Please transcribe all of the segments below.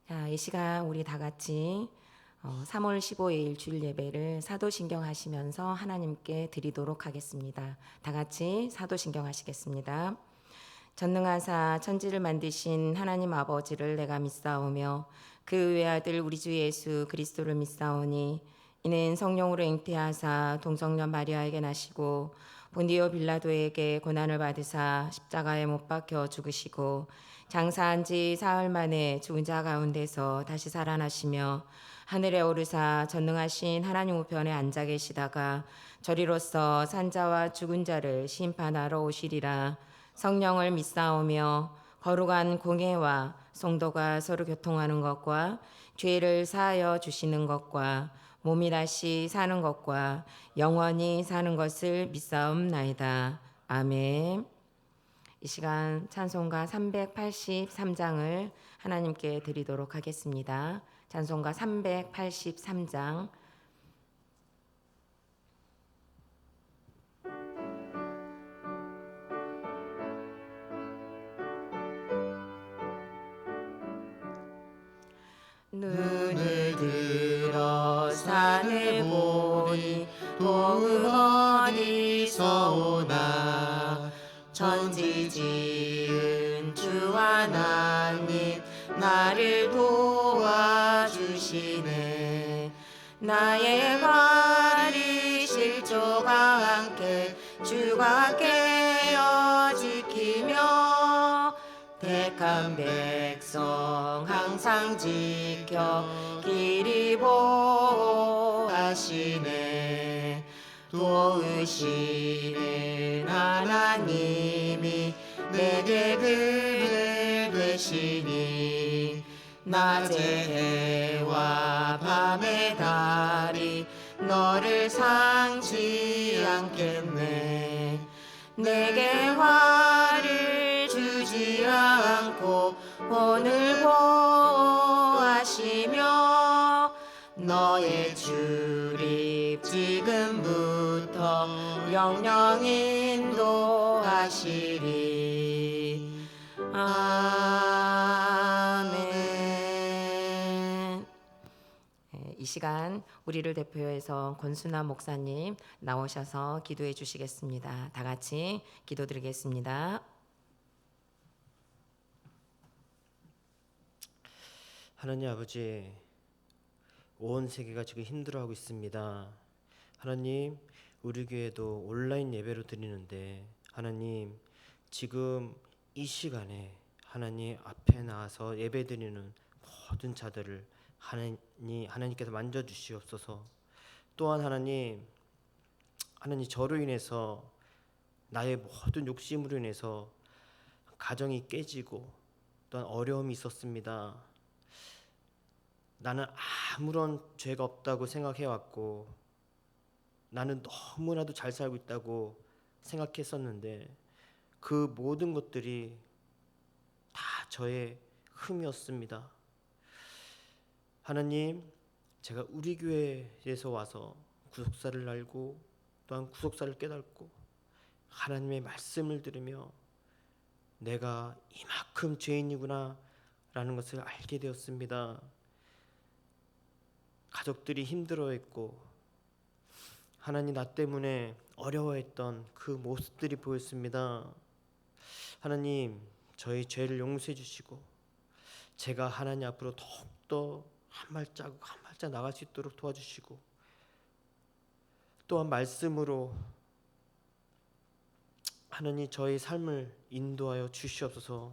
자, 이 시간 우리 다 같이 3월 15일 주일 예배를 사도신경 하시면서 하나님께 드리도록 하겠습니다. 다 같이 사도신경 하시겠습니다. 전능하사 천지를 만드신 하나님 아버지를 내가 믿사오며 그 외아들 우리 주 예수 그리스도를 믿사오니 이는 성령으로 잉태하사 동성녀 마리아에게 나시고 본디오 빌라도에게 고난을 받으사 십자가에 못 박혀 죽으시고 장사한 지 사흘 만에 죽은 자 가운데서 다시 살아나시며 하늘에 오르사 전능하신 하나님 우편에 앉아 계시다가 저리로서 산자와 죽은 자를 심판하러 오시리라. 성령을 믿사오며 거룩한 공예와 성도가 서로 교통하는 것과 죄를 사하여 주시는 것과 몸이 다시 사는 것과 영원히 사는 것을 믿사옵나이다. 아멘. 이 시간 찬송가 383장을 하나님께 드리도록 하겠습니다. 찬송가 383장. 눈을 들어 산을 보니 도움 어디서 오나 천지 지은 주 하나님 나를 도와주시네. 나의 발이 실족과 함께 주가 깨어 지키며 택한 백성 항상 지켜 길이 보호하시네. 도우시는 하나님이 내게 그늘 되시니 낮의 해와 밤의 달이 너를 상지 않겠네. 내게 화를 주지 않고 오늘 보호하시며 너의 출입 지금부터 영영 인도하시리. 아멘. 이 시간 우리를 대표해서 권순아 목사님 나오셔서 기도해 주시겠습니다. 다 같이 기도드리겠습니다. 하나님 아버지, 온 세계가 지금 힘들어하고 있습니다. 하나님, 우리 교회도 온라인 예배로 드리는데 하나님, 지금 이 시간에 하나님 앞에 나와서 예배 드리는 모든 자들을 하나님께서 만져주시옵소서. 또한 하나님 저로 인해서 나의 모든 욕심으로 인해서 가정이 깨지고 또한 어려움이 있었습니다. 나는 아무런 죄가 없다고 생각해왔고 나는 너무나도 잘 살고 있다고 생각했었는데 그 모든 것들이 다 저의 흠이었습니다. 하나님, 제가 우리 교회에서 와서 구속사를 알고 또한 구속사를 깨닫고 하나님의 말씀을 들으며 내가 이만큼 죄인이구나 라는 것을 알게 되었습니다. 가족들이 힘들어했고 하나님 나 때문에 어려워했던 그 모습들이 보였습니다. 하나님, 저희 죄를 용서해 주시고 제가 하나님 앞으로 더욱더 한 발자국 한 발짝 나갈 수 있도록 도와주시고 또한 말씀으로 하나님 저희 삶을 인도하여 주시옵소서.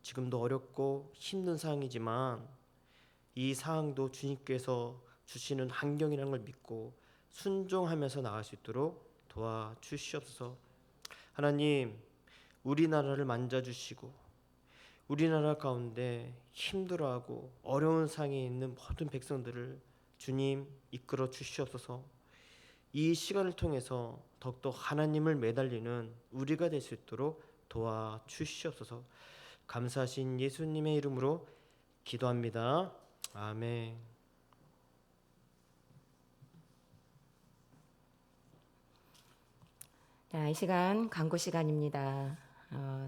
지금도 어렵고 힘든 상황이지만 이 상황도 주님께서 주시는 환경이라는 걸 믿고 순종하면서 나갈 수 있도록 도와주시옵소서. 하나님, 우리나라를 만져주시고 우리나라 가운데 힘들어하고 어려운 상황에 있는 모든 백성들을 주님 이끌어 주시옵소서. 이 시간을 통해서 더욱더 하나님을 매달리는 우리가 될 수 있도록 도와주시옵소서. 감사하신 예수님의 이름으로 기도합니다. 아멘. 자, 이 시간 간구 시간입니다.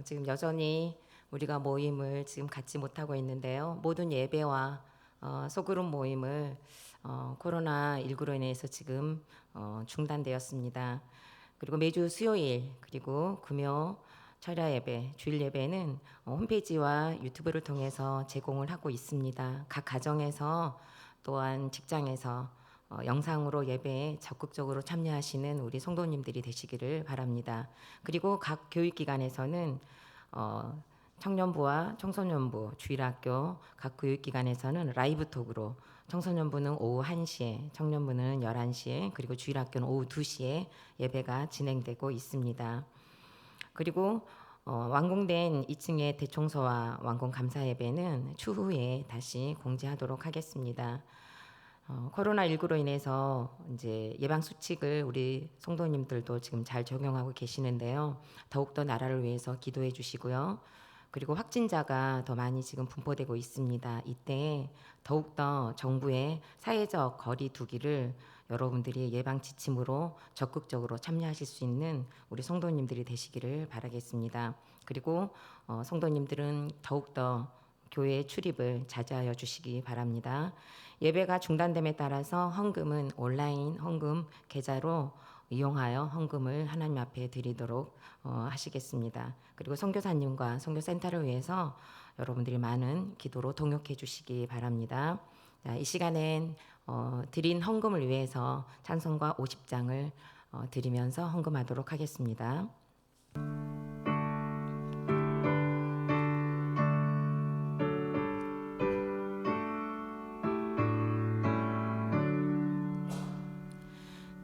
지금 여전히 우리가 모임을 지금 갖지 못하고 있는데요. 모든 예배와 소그룹 모임을 코로나19로 인해서 지금 중단되었습니다. 그리고 매주 수요일 그리고 금요 철야 예배, 주일 예배는 홈페이지와 유튜브를 통해서 제공을 하고 있습니다. 각 가정에서 또한 직장에서 영상으로 예배에 적극적으로 참여하시는 우리 성도님들이 되시기를 바랍니다. 그리고 각 교육기관에서는 청년부와 청소년부, 주일학교 각 교육기관에서는 라이브 톡으로 청소년부는 오후 1시에, 청년부는 11시에, 그리고 주일학교는 오후 2시에 예배가 진행되고 있습니다. 그리고 완공된 2층의 대청소와 완공 감사 예배는 추후에 다시 공지하도록 하겠습니다. 코로나19로 인해서 이제 예방 수칙을 우리 성도님들도 지금 잘 적용하고 계시는데요. 더욱더 나라를 위해서 기도해 주시고요. 그리고 확진자가 더 많이 지금 분포되고 있습니다. 이때 더욱더 정부의 사회적 거리 두기를 여러분들이 예방 지침으로 적극적으로 참여하실 수 있는 우리 성도님들이 되시기를 바라겠습니다. 그리고 성도님들은 더욱더 교회 출입을 자제하여 주시기 바랍니다. 예배가 중단됨에 따라서 헌금은 온라인 헌금 계좌로 이용하여 헌금을 하나님 앞에 드리도록 하시겠습니다. 그리고 선교사님과 선교센터를 위해서 여러분들이 많은 기도로 동역해 주시기 바랍니다. 자, 이 시간엔 드린 헌금을 위해서 찬송가 50장을 드리면서 헌금하도록 하겠습니다.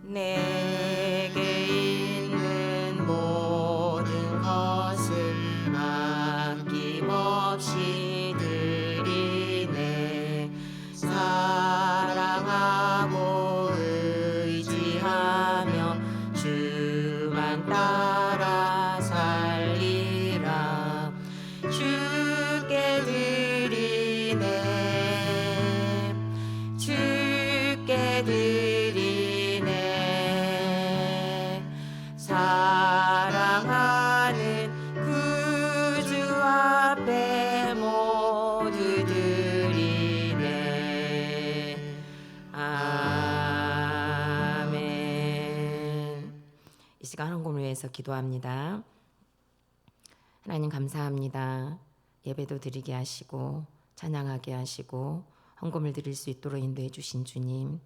내게 있는 모든 것을 아낌없이 드리네. 사랑하고 의지하며 주만 따라 살리라. 주께 드리네. 주께 드리네. 사랑하는 구주 앞에 모두 드리네. 아멘. 이 시간 헌금을 위해서 기도합니다. 하나님 감사합니다. 예배도 드리게 하시고 찬양하게 하시고 헌금을 드릴 수 있도록 인도해 주신 주님,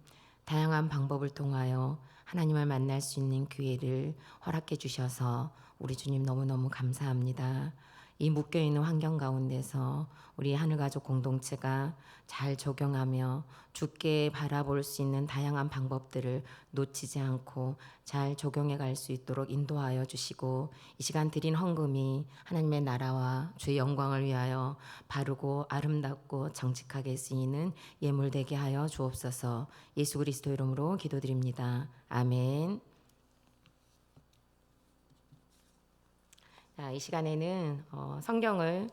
다양한 방법을 통하여 하나님을 만날 수 있는 기회를 허락해 주셔서 우리 주님 너무너무 감사합니다. 이 묶여있는 환경 가운데서 우리 하늘가족 공동체가 잘 적용하며 주께 바라볼 수 있는 다양한 방법들을 놓치지 않고 잘 적용해 갈 수 있도록 인도하여 주시고, 이 시간 드린 헌금이 하나님의 나라와 주의 영광을 위하여 바르고 아름답고 정직하게 쓰이는 예물 되게 하여 주옵소서. 예수 그리스도 이름으로 기도드립니다. 아멘. 자, 이 시간에는 성경을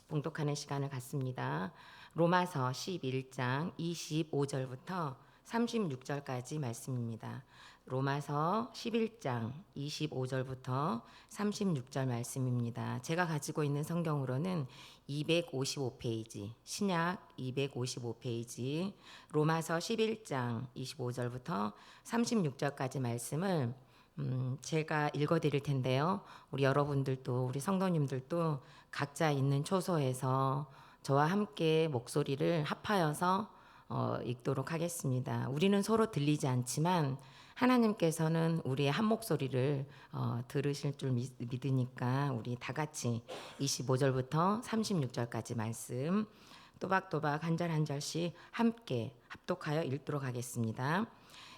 봉독하는 시간을 갖습니다. 로마서 11장 25절부터 36절까지 말씀입니다. 로마서 11장 25절부터 36절 말씀입니다. 제가 가지고 있는 성경으로는 255페이지, 신약 255페이지, 로마서 11장 25절부터 36절까지 말씀을 제가 읽어드릴 텐데요. 우리 여러분들도 우리 성도님들도 각자 있는 초소에서 저와 함께 목소리를 합하여서 읽도록 하겠습니다. 우리는 서로 들리지 않지만 하나님께서는 우리의 한 목소리를 들으실 줄 믿으니까 우리 다 같이 25절부터 36절까지 말씀 또박또박 한 절 한 절씩 함께 합독하여 읽도록 하겠습니다.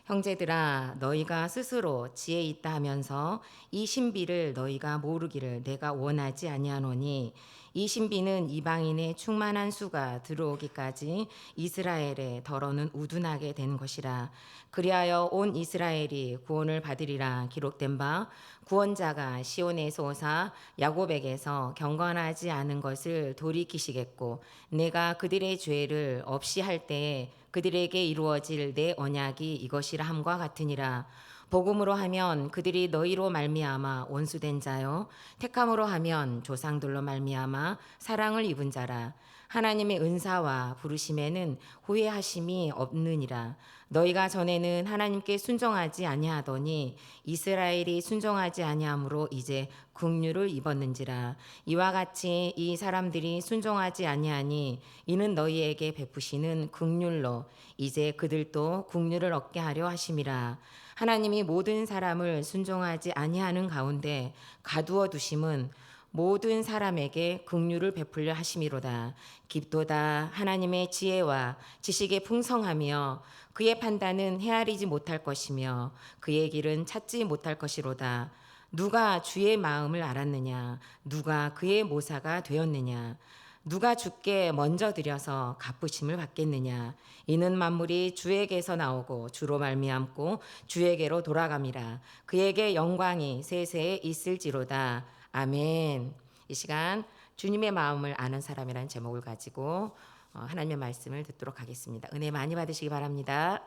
형제들아, 너희가 스스로 지혜 있다 하면서 이 신비를 너희가 모르기를 내가 원하지 아니하노니, 이 신비는 이방인의 충만한 수가 들어오기까지 이스라엘의 더러는 우둔하게 된 것이라. 그리하여 온 이스라엘이 구원을 받으리라 기록된 바, 구원자가 시온에서 오사 야곱에게서 경건하지 않은 것을 돌이키시겠고, 내가 그들의 죄를 없이 할 때에 그들에게 이루어질 내 언약이 이것이라 함과 같으니라. 복음으로 하면 그들이 너희로 말미암아 원수된 자요 택함으로 하면 조상들로 말미암아 사랑을 입은 자라. 하나님의 은사와 부르심에는 후회하심이 없느니라. 너희가 전에는 하나님께 순종하지 아니하더니 이스라엘이 순종하지 아니함으로 이제 국류를 입었는지라. 이와 같이 이 사람들이 순종하지 아니하니 이는 너희에게 베푸시는 국률로 이제 그들도 국류를 얻게 하려 하심이라. 하나님이 모든 사람을 순종하지 아니하는 가운데 가두어 두심은 모든 사람에게 긍휼을 베풀려 하심이로다. 깊도다 하나님의 지혜와 지식의 풍성하며 그의 판단은 헤아리지 못할 것이며 그의 길은 찾지 못할 것이로다. 누가 주의 마음을 알았느냐? 누가 그의 모사가 되었느냐? 누가 주께 먼저 드려서 갚으심을 받겠느냐? 이는 만물이 주에게서 나오고 주로 말미암고 주에게로 돌아감이라. 그에게 영광이 세세에 있을지로다. 아멘. 이 시간 주님의 마음을 아는 사람이라는 제목을 가지고 하나님의 말씀을 듣도록 하겠습니다. 은혜 많이 받으시기 바랍니다.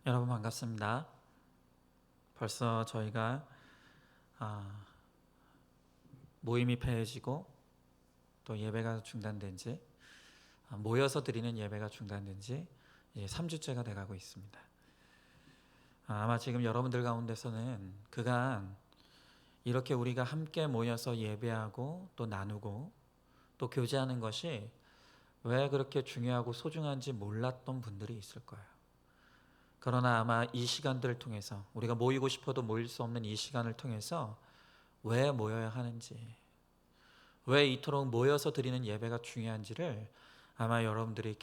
여러분 반갑습니다. 벌써 저희가 모임이 폐해지고 또 예배가 중단된 지 모여서 드리는 예배가 중단된 지 이제 3주째가 돼가고 있습니다. 아마 지금 여러분들 가운데서는 그간 이렇게 우리가 함께 모여서 예배하고 또 나누고 또 교제하는 것이 왜 그렇게 중요하고 소중한지 몰랐던 분들이 있을 거예요. 그러나 아마 이 시간들을 통해서 우리가 모이고 싶어도 모일 수 없는 이 시간을 통해서 왜 모여야 하는지, 왜 이토록 모여서 드리는 예배가 중요한지를 아마 여러분들이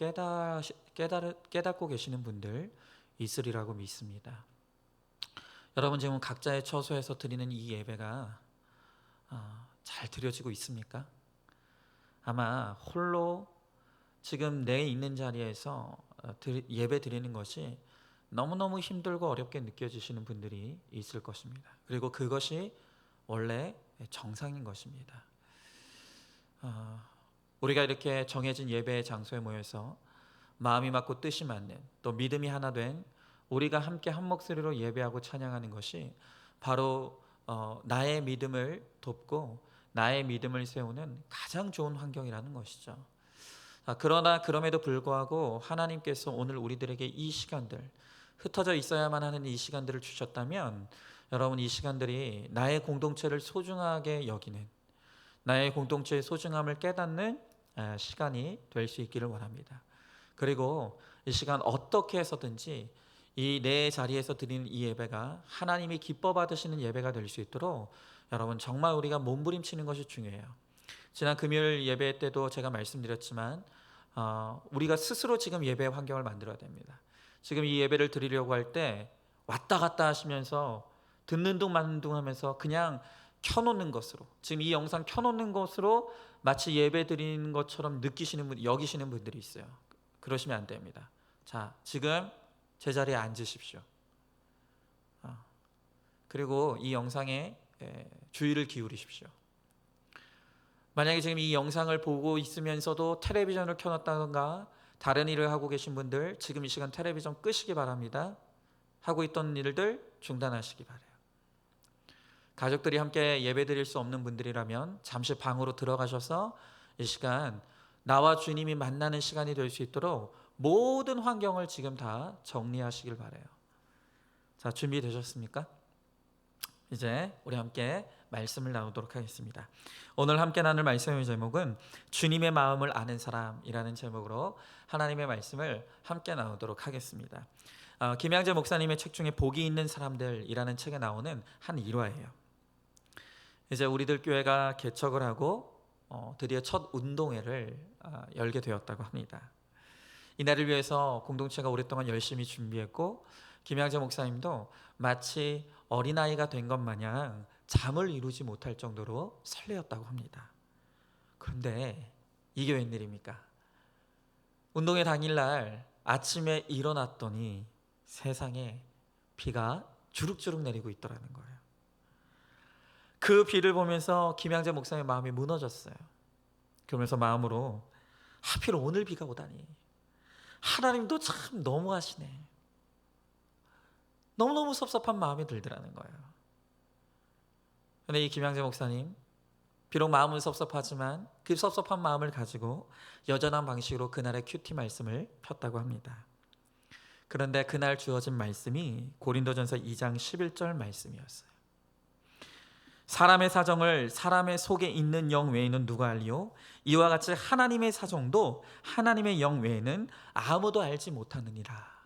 깨닫고 계시는 분들 있으리라고 믿습니다. 여러분 지금 각자의 처소에서 드리는 이 예배가 잘 드려지고 있습니까? 아마 홀로 지금 내 있는 자리에서 예배 드리는 것이 너무너무 힘들고 어렵게 느껴지시는 분들이 있을 것입니다. 그리고 그것이 원래 정상인 것입니다. 우리가 이렇게 정해진 예배의 장소에 모여서 마음이 맞고 뜻이 맞는 또 믿음이 하나 된 우리가 함께 한 목소리로 예배하고 찬양하는 것이 바로 나의 믿음을 돕고 나의 믿음을 세우는 가장 좋은 환경이라는 것이죠. 그러나 그럼에도 불구하고 하나님께서 오늘 우리들에게 이 시간들, 흩어져 있어야만 하는 이 시간들을 주셨다면 여러분 이 시간들이 나의 공동체를 소중하게 여기는, 나의 공동체의 소중함을 깨닫는 시간이 될 수 있기를 원합니다. 그리고 이 시간 어떻게 해서든지 이 내 자리에서 드리는 이 예배가 하나님이 기뻐 받으시는 예배가 될 수 있도록 여러분 정말 우리가 몸부림치는 것이 중요해요. 지난 금요일 예배 때도 제가 말씀드렸지만 우리가 스스로 지금 예배 환경을 만들어야 됩니다. 지금 이 예배를 드리려고 할 때 왔다 갔다 하시면서 듣는 둥 마는 둥 하면서 그냥 켜놓는 것으로, 지금 이 영상 켜놓는 것으로 마치 예배 드리는 것처럼 여기시는 분들이 있어요. 그러시면 안 됩니다. 자, 지금 제 자리에 앉으십시오. 그리고 이 영상에 주의를 기울이십시오. 만약에 지금 이 영상을 보고 있으면서도 텔레비전을 켜놨다던가 다른 일을 하고 계신 분들 지금 이 시간 텔레비전 끄시기 바랍니다. 하고 있던 일들 중단하시기 바라요. 가족들이 함께 예배 드릴 수 없는 분들이라면 잠시 방으로 들어가셔서 이 시간 나와 주님이 만나는 시간이 될 수 있도록 모든 환경을 지금 다 정리하시길 바라요. 자, 준비되셨습니까? 이제 우리 함께 말씀을 나누도록 하겠습니다. 오늘 함께 나눌 말씀의 제목은 주님의 마음을 아는 사람이라는 제목으로 하나님의 말씀을 함께 나누도록 하겠습니다. 김양재 목사님의 책 중에 복이 있는 사람들이라는 책에 나오는 한 일화예요. 이제 우리들 교회가 개척을 하고 드디어 첫 운동회를 열게 되었다고 합니다. 이날을 위해서 공동체가 오랫동안 열심히 준비했고 김양재 목사님도 마치 어린아이가 된 것 마냥 잠을 이루지 못할 정도로 설레었다고 합니다. 그런데 이게 웬일입니까? 운동회 당일날 아침에 일어났더니 세상에 비가 주룩주룩 내리고 있더라는 거예요. 그 비를 보면서 김양재 목사의 마음이 무너졌어요. 그러면서 마음으로 하필 오늘 비가 오다니, 하나님도 참 너무하시네. 너무너무 섭섭한 마음이 들더라는 거예요. 근데 이 김양재 목사님, 비록 마음은 섭섭하지만 그 섭섭한 마음을 가지고 여전한 방식으로 그날의 큐티 말씀을 폈다고 합니다. 그런데 그날 주어진 말씀이 고린도전서 2장 11절 말씀이었어요. 사람의 사정을 사람의 속에 있는 영 외에는 누가 알리요? 이와 같이 하나님의 사정도 하나님의 영 외에는 아무도 알지 못하느니라.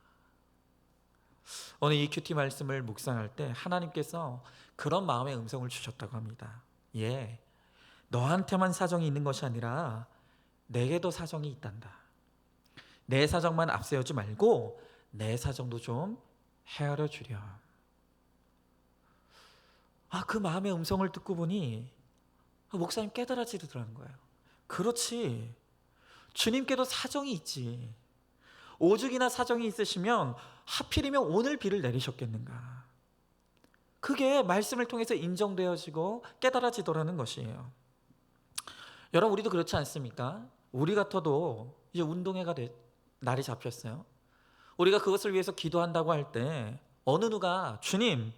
오늘 이 큐티 말씀을 묵상할 때 하나님께서 그런 마음의 음성을 주셨다고 합니다. 예, 너한테만 사정이 있는 것이 아니라 내게도 사정이 있단다. 내 사정만 앞세우지 말고 내 사정도 좀 헤아려 주렴. 그 마음의 음성을 듣고 보니 목사님 깨달아지더라는 거예요. 그렇지, 주님께도 사정이 있지. 오죽이나 사정이 있으시면 하필이면 오늘 비를 내리셨겠는가. 그게 말씀을 통해서 인정되어지고 깨달아지더라는 것이에요. 여러분, 우리도 그렇지 않습니까? 우리 같아도 이제 운동회가 날이 잡혔어요. 우리가 그것을 위해서 기도한다고 할 때 어느 누가 주님,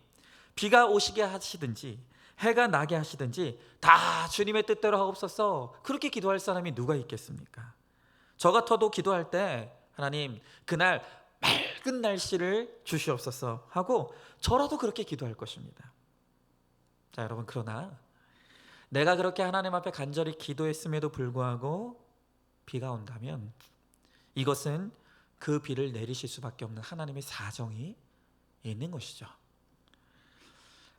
비가 오시게 하시든지 해가 나게 하시든지 다 주님의 뜻대로 하옵소서, 그렇게 기도할 사람이 누가 있겠습니까? 저 같아도 기도할 때 하나님, 그날 맑은 날씨를 주시옵소서 하고 저라도 그렇게 기도할 것입니다. 자, 여러분, 그러나 내가 그렇게 하나님 앞에 간절히 기도했음에도 불구하고 비가 온다면 이것은 그 비를 내리실 수밖에 없는 하나님의 사정이 있는 것이죠.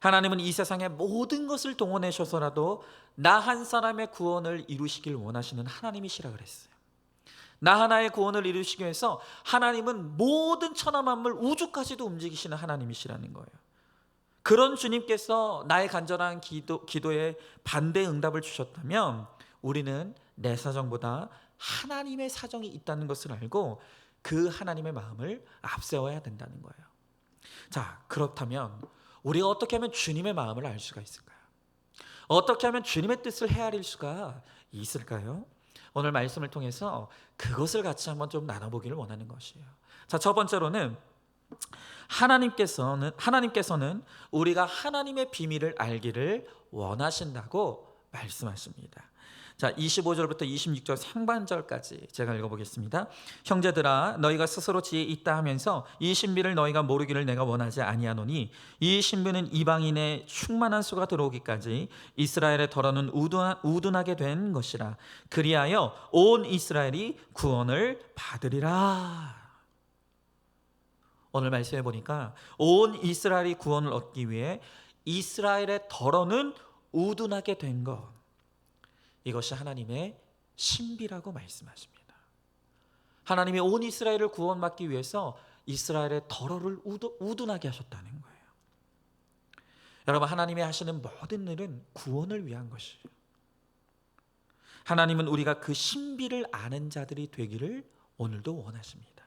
하나님은 이 세상의 모든 것을 동원하셔서라도 나 한 사람의 구원을 이루시길 원하시는 하나님이시라 그랬어요. 나 하나의 구원을 이루시기 위해서 하나님은 모든 천하 만물 우주까지도 움직이시는 하나님이시라는 거예요. 그런 주님께서 나의 간절한 기도에 반대 응답을 주셨다면 우리는 내 사정보다 하나님의 사정이 있다는 것을 알고 그 하나님의 마음을 앞세워야 된다는 거예요. 자, 그렇다면 우리가 어떻게 하면 주님의 마음을 알 수가 있을까요? 어떻게 하면 주님의 뜻을 헤아릴 수가 있을까요? 오늘 말씀을 통해서 그것을 같이 한번 좀 나눠보기를 원하는 것이에요. 자, 첫 번째로는 하나님께서는 우리가 하나님의 비밀을 알기를 원하신다고 말씀하십니다. 자, 25절부터 26절 상반절까지 제가 읽어보겠습니다. 형제들아, 너희가 스스로 지혜 있다 하면서 이 신비를 너희가 모르기를 내가 원하지 아니하노니 이 신비는 이방인의 충만한 수가 들어오기까지 이스라엘의 덜어는 우둔하게 된 것이라. 그리하여 온 이스라엘이 구원을 받으리라. 오늘 말씀해 보니까 온 이스라엘이 구원을 얻기 위해 이스라엘의 덜어는 우둔하게 된 것, 이것이 하나님의 신비라고 말씀하십니다. 하나님이 온 이스라엘을 구원받기 위해서 이스라엘의 덜어를 우둔하게 하셨다는 거예요. 여러분, 하나님이 하시는 모든 일은 구원을 위한 것이에요. 하나님은 우리가 그 신비를 아는 자들이 되기를 오늘도 원하십니다.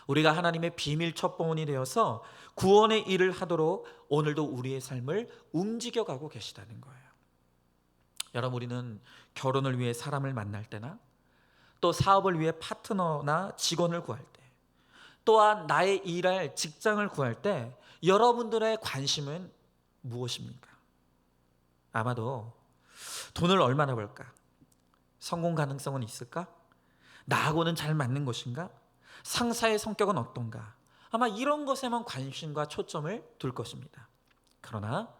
우리가 하나님의 비밀 첩보원이 되어서 구원의 일을 하도록 오늘도 우리의 삶을 움직여가고 계시다는 거예요. 여러분, 우리는 결혼을 위해 사람을 만날 때나 또 사업을 위해 파트너나 직원을 구할 때, 또한 나의 일할 직장을 구할 때 여러분들의 관심은 무엇입니까? 아마도 돈을 얼마나 벌까? 성공 가능성은 있을까? 나하고는 잘 맞는 것인가? 상사의 성격은 어떤가? 아마 이런 것에만 관심과 초점을 둘 것입니다. 그러나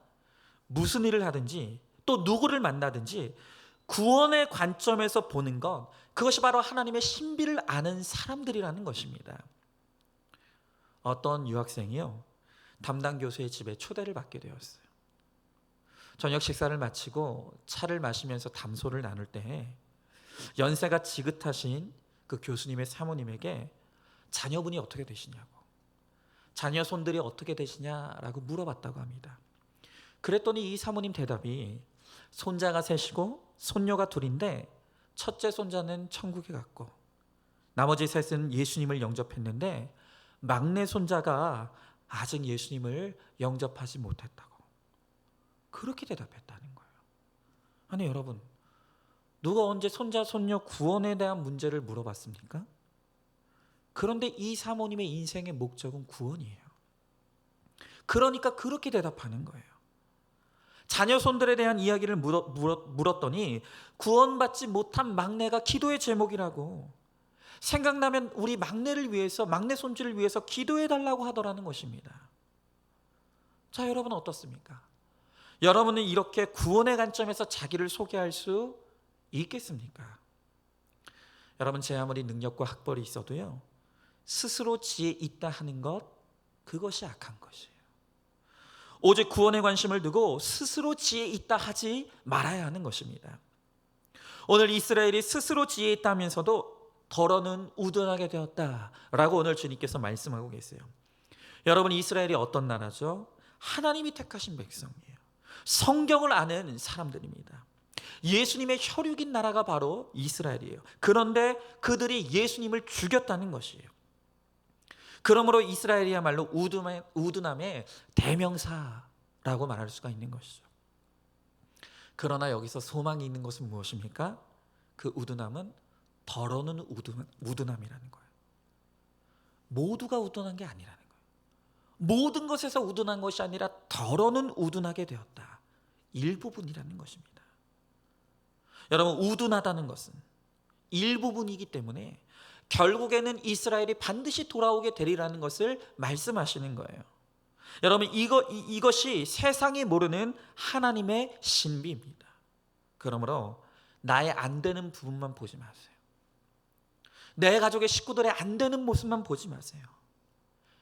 무슨 일을 하든지 또 누구를 만나든지 구원의 관점에서 보는 것, 그것이 바로 하나님의 신비를 아는 사람들이라는 것입니다. 어떤 유학생이요, 담당 교수의 집에 초대를 받게 되었어요. 저녁 식사를 마치고 차를 마시면서 담소를 나눌 때 연세가 지긋하신 그 교수님의 사모님에게 자녀분이 어떻게 되시냐고, 자녀 손들이 어떻게 되시냐라고 물어봤다고 합니다. 그랬더니 이 사모님 대답이, 손자가 셋이고 손녀가 둘인데 첫째 손자는 천국에 갔고 나머지 셋은 예수님을 영접했는데 막내 손자가 아직 예수님을 영접하지 못했다고. 그렇게 대답했다는 거예요. 아니 여러분, 누가 언제 손자 손녀 구원에 대한 문제를 물어봤습니까? 그런데 이 사모님의 인생의 목적은 구원이에요. 그러니까 그렇게 대답하는 거예요. 자녀 손들에 대한 이야기를 물었더니 구원받지 못한 막내가 기도의 제목이라고, 생각나면 우리 막내를 위해서, 막내 손주를 위해서 기도해 달라고 하더라는 것입니다. 자, 여러분 어떻습니까? 여러분은 이렇게 구원의 관점에서 자기를 소개할 수 있겠습니까? 여러분, 제 아무리 능력과 학벌이 있어도요, 스스로 지혜 있다 하는 것, 그것이 악한 것이에요. 오직 구원에 관심을 두고 스스로 지혜 있다 하지 말아야 하는 것입니다. 오늘 이스라엘이 스스로 지혜 있다 하면서도 더러는 우둔하게 되었다라고 오늘 주님께서 말씀하고 계세요. 여러분, 이스라엘이 어떤 나라죠? 하나님이 택하신 백성이에요. 성경을 아는 사람들입니다. 예수님의 혈육인 나라가 바로 이스라엘이에요. 그런데 그들이 예수님을 죽였다는 것이에요. 그러므로 이스라엘이야말로 우둔함의 대명사라고 말할 수가 있는 것이죠. 그러나 여기서 소망이 있는 것은 무엇입니까? 그 우둔함은 더러는 우둔함이라는 거예요. 모두가 우둔한 게 아니라는 거예요. 모든 것에서 우둔한 것이 아니라 더러는 우둔하게 되었다. 일부분이라는 것입니다. 여러분, 우둔하다는 것은 일부분이기 때문에 결국에는 이스라엘이 반드시 돌아오게 되리라는 것을 말씀하시는 거예요. 여러분, 이것이 세상이 모르는 하나님의 신비입니다. 그러므로 나의 안 되는 부분만 보지 마세요. 내 가족의 식구들의 안 되는 모습만 보지 마세요.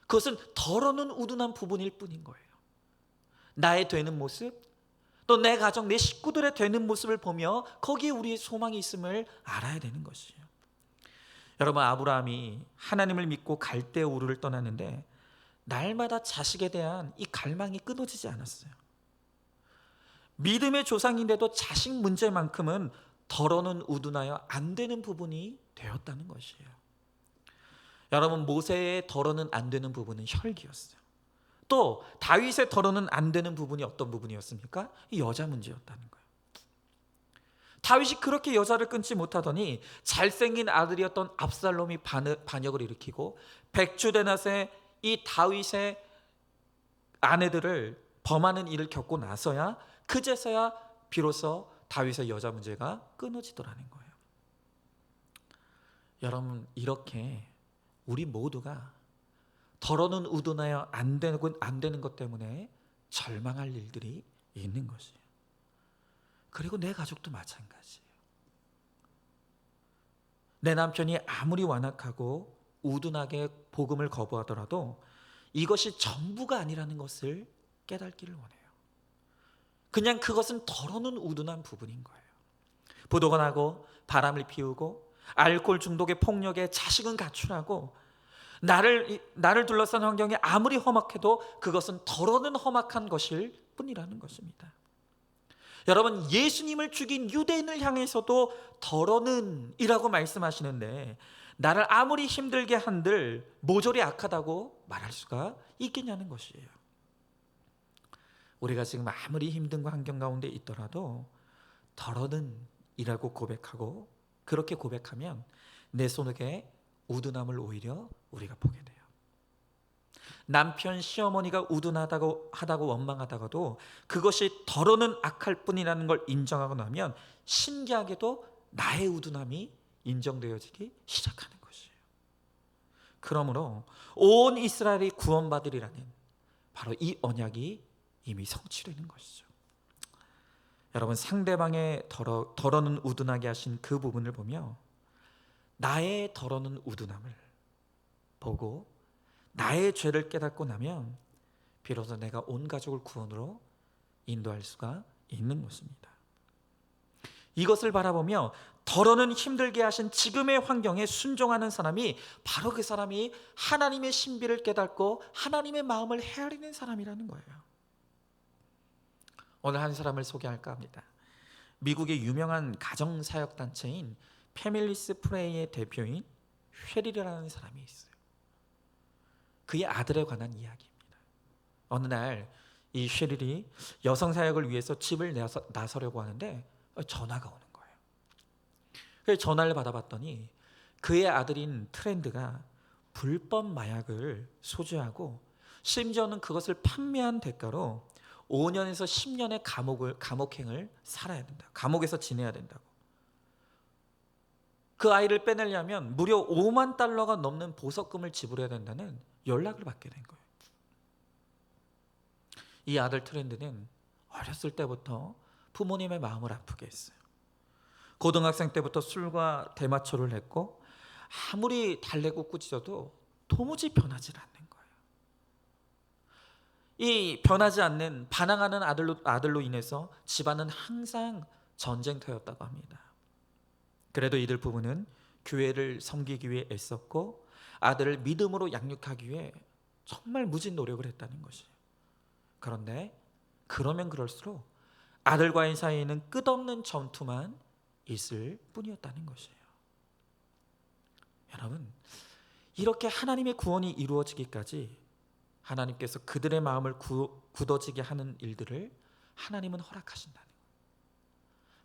그것은 더러는 우둔한 부분일 뿐인 거예요. 나의 되는 모습, 또 내 가정, 내 식구들의 되는 모습을 보며 거기에 우리의 소망이 있음을 알아야 되는 것이에요. 여러분, 아브라함이 하나님을 믿고 갈대 우르를 떠났는데 날마다 자식에 대한 이 갈망이 끊어지지 않았어요. 믿음의 조상인데도 자식 문제만큼은 더러는 우둔하여 안 되는 부분이 되었다는 것이에요. 여러분, 모세의 더러는 안 되는 부분은 혈기였어요. 또 다윗의 더러는 안 되는 부분이 어떤 부분이었습니까? 이 여자 문제였다는 거예요. 다윗이 그렇게 여자를 끊지 못하더니 잘생긴 아들이었던 압살롬이 반역을 일으키고 백주대낮에 이 다윗의 아내들을 범하는 일을 겪고 나서야, 그제서야 비로소 다윗의 여자 문제가 끊어지더라는 거예요. 여러분, 이렇게 우리 모두가 더러는 우둔하여 안 되는 것 때문에 절망할 일들이 있는 것이에요. 그리고 내 가족도 마찬가지예요. 내 남편이 아무리 완악하고 우둔하게 복음을 거부하더라도 이것이 전부가 아니라는 것을 깨닫기를 원해요. 그냥 그것은 더러는 우둔한 부분인 거예요. 부도가 나고 바람을 피우고 알코올 중독의 폭력에 자식은 가출하고 나를 둘러싼 환경이 아무리 험악해도 그것은 더러는 험악한 것일 뿐이라는 것입니다. 여러분, 예수님을 죽인 유대인을 향해서도 더러는 이라고 말씀하시는데 나를 아무리 힘들게 한들 모조리 악하다고 말할 수가 있겠냐는 것이에요. 우리가 지금 아무리 힘든 환경 가운데 있더라도 더러는 이라고 고백하고, 그렇게 고백하면 내 속에 우둔함을 오히려 우리가 보게 돼요. 남편, 시어머니가 우둔하다고 원망하다가도 그것이 더러는 악할 뿐이라는 걸 인정하고 나면 신기하게도 나의 우둔함이 인정되어지기 시작하는 것이에요. 그러므로 온 이스라엘이 구원받으리라는 바로 이 언약이 이미 성취되는 것이죠. 여러분, 상대방의 더러는 우둔하게 하신 그 부분을 보며 나의 더러는 우둔함을 보고 나의 죄를 깨닫고 나면 비로소 내가 온 가족을 구원으로 인도할 수가 있는 것입니다. 이것을 바라보며 더러는 힘들게 하신 지금의 환경에 순종하는 사람이 바로 그 사람이 하나님의 신비를 깨닫고 하나님의 마음을 헤아리는 사람이라는 거예요. 오늘 한 사람을 소개할까 합니다. 미국의 유명한 가정사역단체인 패밀리스 프레이의 대표인 쉐릴이라는 사람이 있어요. 그의 아들에 관한 이야기입니다. 어느 날 이 쉐릴이 여성 사역을 위해서 집을 나서려고 하는데 전화가 오는 거예요. 그래서 전화를 받아봤더니 그의 아들인 트렌드가 불법 마약을 소지하고 심지어는 그것을 판매한 대가로 5년에서 10년의 감옥행을 살아야 된다. 감옥에서 지내야 된다고. 그 아이를 빼내려면 무려 5만 달러가 넘는 보석금을 지불해야 된다는 연락을 받게 된 거예요. 이 아들 트렌드는 어렸을 때부터 부모님의 마음을 아프게 했어요. 고등학생 때부터 술과 대마초를 했고 아무리 달래고 꾸짖어도 도무지 변하지 않는 거예요. 이 변하지 않는 반항하는 아들로 인해서 집안은 항상 전쟁터였다고 합니다. 그래도 이들 부부는 교회를 섬기기 위해 애썼고 아들을 믿음으로 양육하기 위해 정말 무진 노력을 했다는 것이에요. 그런데 그러면 그럴수록 아들과의 사이에는 끝없는 전투만 있을 뿐이었다는 것이에요. 여러분, 이렇게 하나님의 구원이 이루어지기까지 하나님께서 그들의 마음을 굳어지게 하는 일들을 하나님은 허락하신다는 거예요.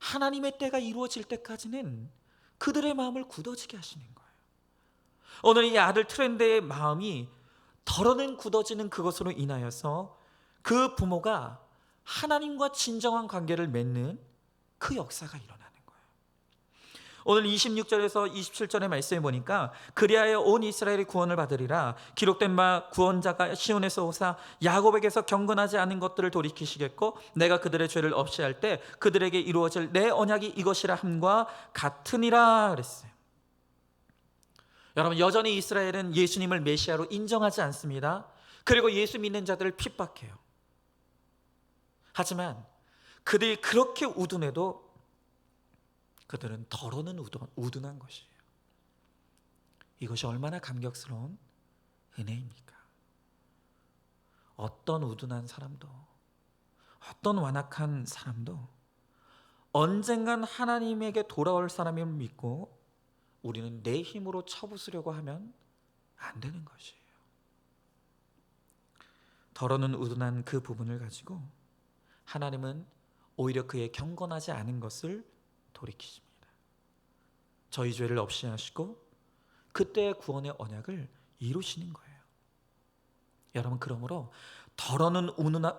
하나님의 때가 이루어질 때까지는 그들의 마음을 굳어지게 하시는 거예요. 오늘 이 아들 트렌드의 마음이 더러는 굳어지는 그것으로 인하여서 그 부모가 하나님과 진정한 관계를 맺는 그 역사가 일어나는 거예요. 오늘 26절에서 27절의 말씀에 보니까 그리하여 온 이스라엘이 구원을 받으리라. 기록된 바 구원자가 시온에서 오사 야곱에게서 경건하지 않은 것들을 돌이키시겠고 내가 그들의 죄를 없이 할 때 그들에게 이루어질 내 언약이 이것이라 함과 같으니라 그랬어요. 여러분, 여전히 이스라엘은 예수님을 메시아로 인정하지 않습니다. 그리고 예수 믿는 자들을 핍박해요. 하지만 그들이 그렇게 우둔해도 그들은 덜어는 우둔한 것이에요. 이것이 얼마나 감격스러운 은혜입니까? 어떤 우둔한 사람도, 어떤 완악한 사람도 언젠간 하나님에게 돌아올 사람임을 믿고 우리는 내 힘으로 쳐부수려고 하면 안 되는 것이에요. 덜어는 우둔한 그 부분을 가지고 하나님은 오히려 그의 경건하지 않은 것을 돌이키십니다. 저희 죄를 없이 하시고 그때의 구원의 언약을 이루시는 거예요. 여러분, 그러므로 덜어는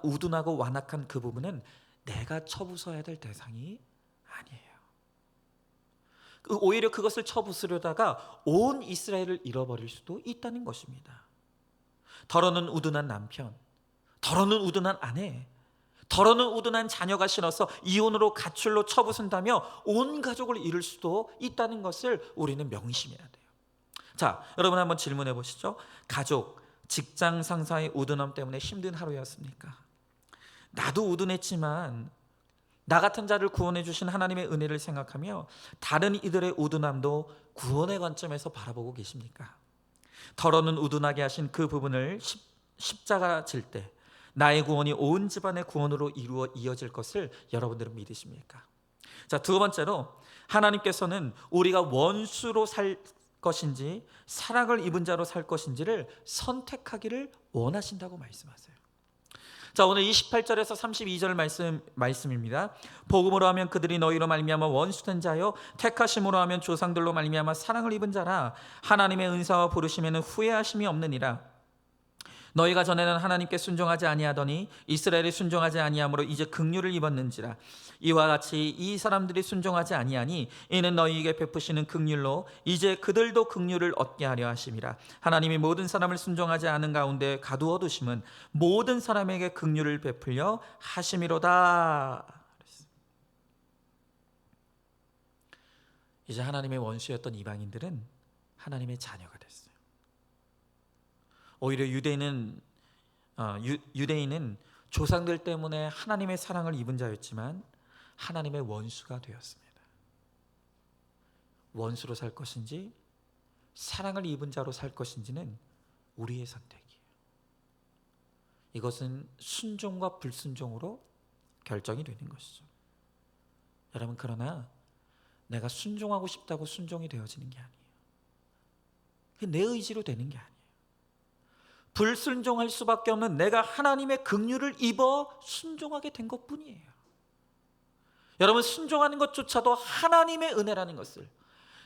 우둔하고 완악한 그 부분은 내가 쳐부숴야 될 대상이 아니에요. 오히려 그것을 쳐부수려다가 온 이스라엘을 잃어버릴 수도 있다는 것입니다. 덜어는 우둔한 남편, 덜어는 우둔한 아내, 덜어는 우둔한 자녀가 싫어서 이혼으로 가출로 쳐부순다며 온 가족을 잃을 수도 있다는 것을 우리는 명심해야 돼요. 자, 여러분 한번 질문해 보시죠. 가족, 직장 상사의 우둔함 때문에 힘든 하루였습니까? 나도 우둔했지만 나 같은 자를 구원해 주신 하나님의 은혜를 생각하며 다른 이들의 우둔함도 구원의 관점에서 바라보고 계십니까? 덜어는 우둔하게 하신 그 부분을 십자가 질 때 나의 구원이 온 집안의 구원으로 이어질 것을 여러분들은 믿으십니까? 자, 두 번째로 하나님께서는 우리가 원수로 살 것인지 사랑을 입은 자로 살 것인지를 선택하기를 원하신다고 말씀하세요. 자, 오늘 28절에서 32절 말씀입니다. 복음으로 하면 그들이 너희로 말미암아 원수된 자요 택하심으로 하면 조상들로 말미암아 사랑을 입은 자라. 하나님의 은사와 부르심에는 후회하심이 없느니라. 너희가 전에는 하나님께 순종하지 아니하더니 이스라엘이 순종하지 아니함으로 이제 긍휼을 입었는지라. 이와 같이 이 사람들이 순종하지 아니하니 이는 너희에게 베푸시는 긍휼로 이제 그들도 긍휼을 얻게 하려 하심이라. 하나님이 모든 사람을 순종하지 않은 가운데 가두어 두심은 모든 사람에게 긍휼을 베풀려 하심이로다. 이제 하나님의 원수였던 이방인들은 하나님의 자녀가 됐어요. 오히려 유대인은 조상들 때문에 하나님의 사랑을 입은 자였지만 하나님의 원수가 되었습니다. 원수로 살 것인지 사랑을 입은 자로 살 것인지는 우리의 선택이에요. 이것은 순종과 불순종으로 결정이 되는 것이죠. 여러분, 그러나 내가 순종하고 싶다고 순종이 되어지는 게 아니에요. 내 의지로 되는 게 아니에요. 불순종할 수밖에 없는 내가 하나님의 긍휼을 입어 순종하게 된 것뿐이에요. 여러분, 순종하는 것조차도 하나님의 은혜라는 것을,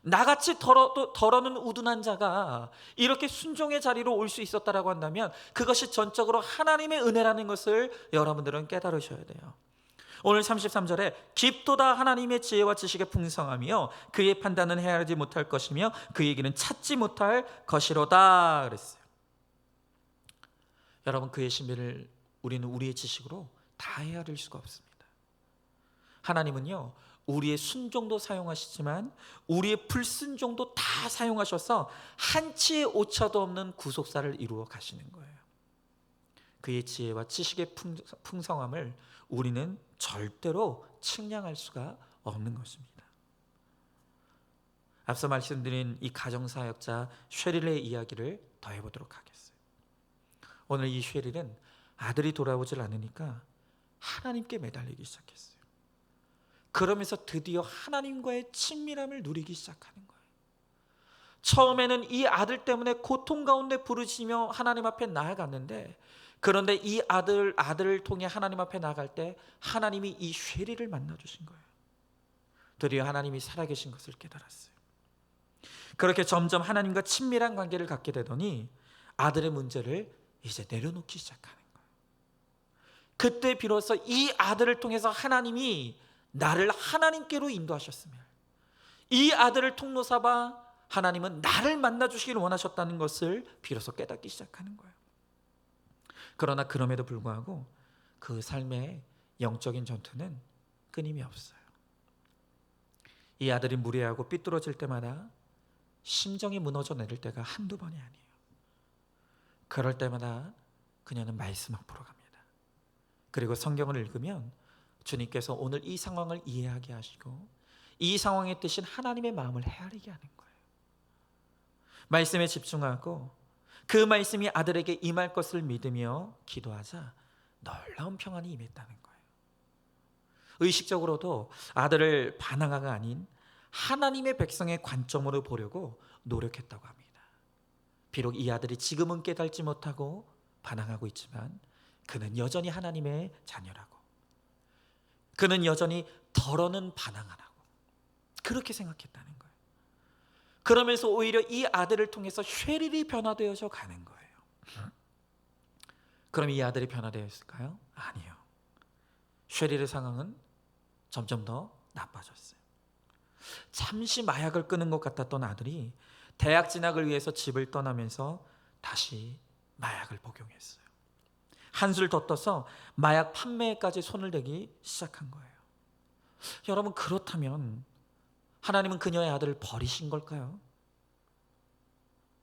나같이 더러는 우둔한 자가 이렇게 순종의 자리로 올 수 있었다라고 한다면 그것이 전적으로 하나님의 은혜라는 것을 여러분들은 깨달으셔야 돼요. 오늘 33절에 깊도다 하나님의 지혜와 지식의 풍성하며 그의 판단은 헤아리지 못할 것이며 그의 길은 찾지 못할 것이로다 그랬어요. 여러분, 그의 신비를 우리는 우리의 지식으로 다 헤아릴 수가 없습니다. 하나님은요, 우리의 순종도 사용하시지만 우리의 불순종도 다 사용하셔서 한치의 오차도 없는 구속사를 이루어 가시는 거예요. 그의 지혜와 지식의 풍성함을 우리는 절대로 측량할 수가 없는 것입니다. 앞서 말씀드린 이 가정사역자 쉐릴의 이야기를 더 해보도록 하겠어요. 오늘 이 쉐릴은 아들이 돌아오질 않으니까 하나님께 매달리기 시작했어요. 그러면서 드디어 하나님과의 친밀함을 누리기 시작하는 거예요. 처음에는 이 아들 때문에 고통 가운데 부르짖으며 하나님 앞에 나아갔는데, 그런데 이 아들을 통해 하나님 앞에 나아갈 때 하나님이 이 쉐리를 만나주신 거예요. 드디어 하나님이 살아계신 것을 깨달았어요. 그렇게 점점 하나님과 친밀한 관계를 갖게 되더니 아들의 문제를 이제 내려놓기 시작하는 거예요. 그때 비로소 이 아들을 통해서 하나님이 나를 하나님께로 인도하셨으며, 이 아들을 통로 삼아 하나님은 나를 만나주시길 원하셨다는 것을 비로소 깨닫기 시작하는 거예요. 그러나 그럼에도 불구하고 그 삶의 영적인 전투는 끊임이 없어요. 이 아들이 무례하고 삐뚤어질 때마다 심정이 무너져 내릴 때가 한두 번이 아니에요. 그럴 때마다 그녀는 말씀 앞으로 갑니다. 그리고 성경을 읽으면 주님께서 오늘 이 상황을 이해하게 하시고 이 상황에 뜨신 하나님의 마음을 헤아리게 하는 거예요. 말씀에 집중하고 그 말씀이 아들에게 임할 것을 믿으며 기도하자 놀라운 평안이 임했다는 거예요. 의식적으로도 아들을 반항아가 아닌 하나님의 백성의 관점으로 보려고 노력했다고 합니다. 비록 이 아들이 지금은 깨달지 못하고 반항하고 있지만 그는 여전히 하나님의 자녀라고, 그는 여전히 더러는 반항 안 하고 그렇게 생각했다는 거예요. 그러면서 오히려 이 아들을 통해서 쉐릴이 변화되어져 가는 거예요. 그럼 이 아들이 변화되었을까요? 아니요. 쉐릴의 상황은 점점 더 나빠졌어요. 잠시 마약을 끊은 것 같았던 아들이 대학 진학을 위해서 집을 떠나면서 다시 마약을 복용했어요. 한술 더 떠서 마약 판매까지 손을 대기 시작한 거예요. 여러분, 그렇다면 하나님은 그녀의 아들을 버리신 걸까요?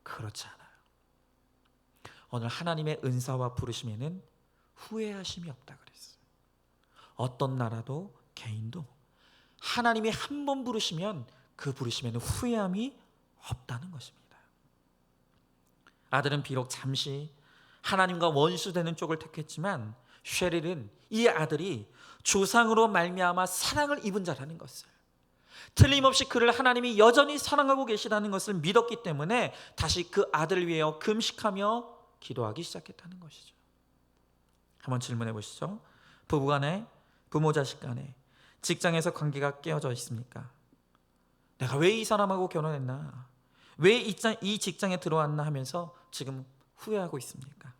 그렇지 않아요. 오늘 하나님의 은사와 부르심에는 후회하심이 없다 그랬어요. 어떤 나라도 개인도 하나님이 한 번 부르시면 그 부르심에는 후회함이 없다는 것입니다. 아들은 비록 잠시 하나님과 원수되는 쪽을 택했지만 쉐릴은 이 아들이 조상으로 말미암아 사랑을 입은 자라는 것을, 틀림없이 그를 하나님이 여전히 사랑하고 계시다는 것을 믿었기 때문에 다시 그 아들을 위하여 금식하며 기도하기 시작했다는 것이죠. 한번 질문해 보시죠. 부부간에, 부모 자식 간에, 직장에서 관계가 깨어져 있습니까? 내가 왜 이 사람하고 결혼했나? 왜 이 직장에 들어왔나 하면서 지금 후회하고 있습니까?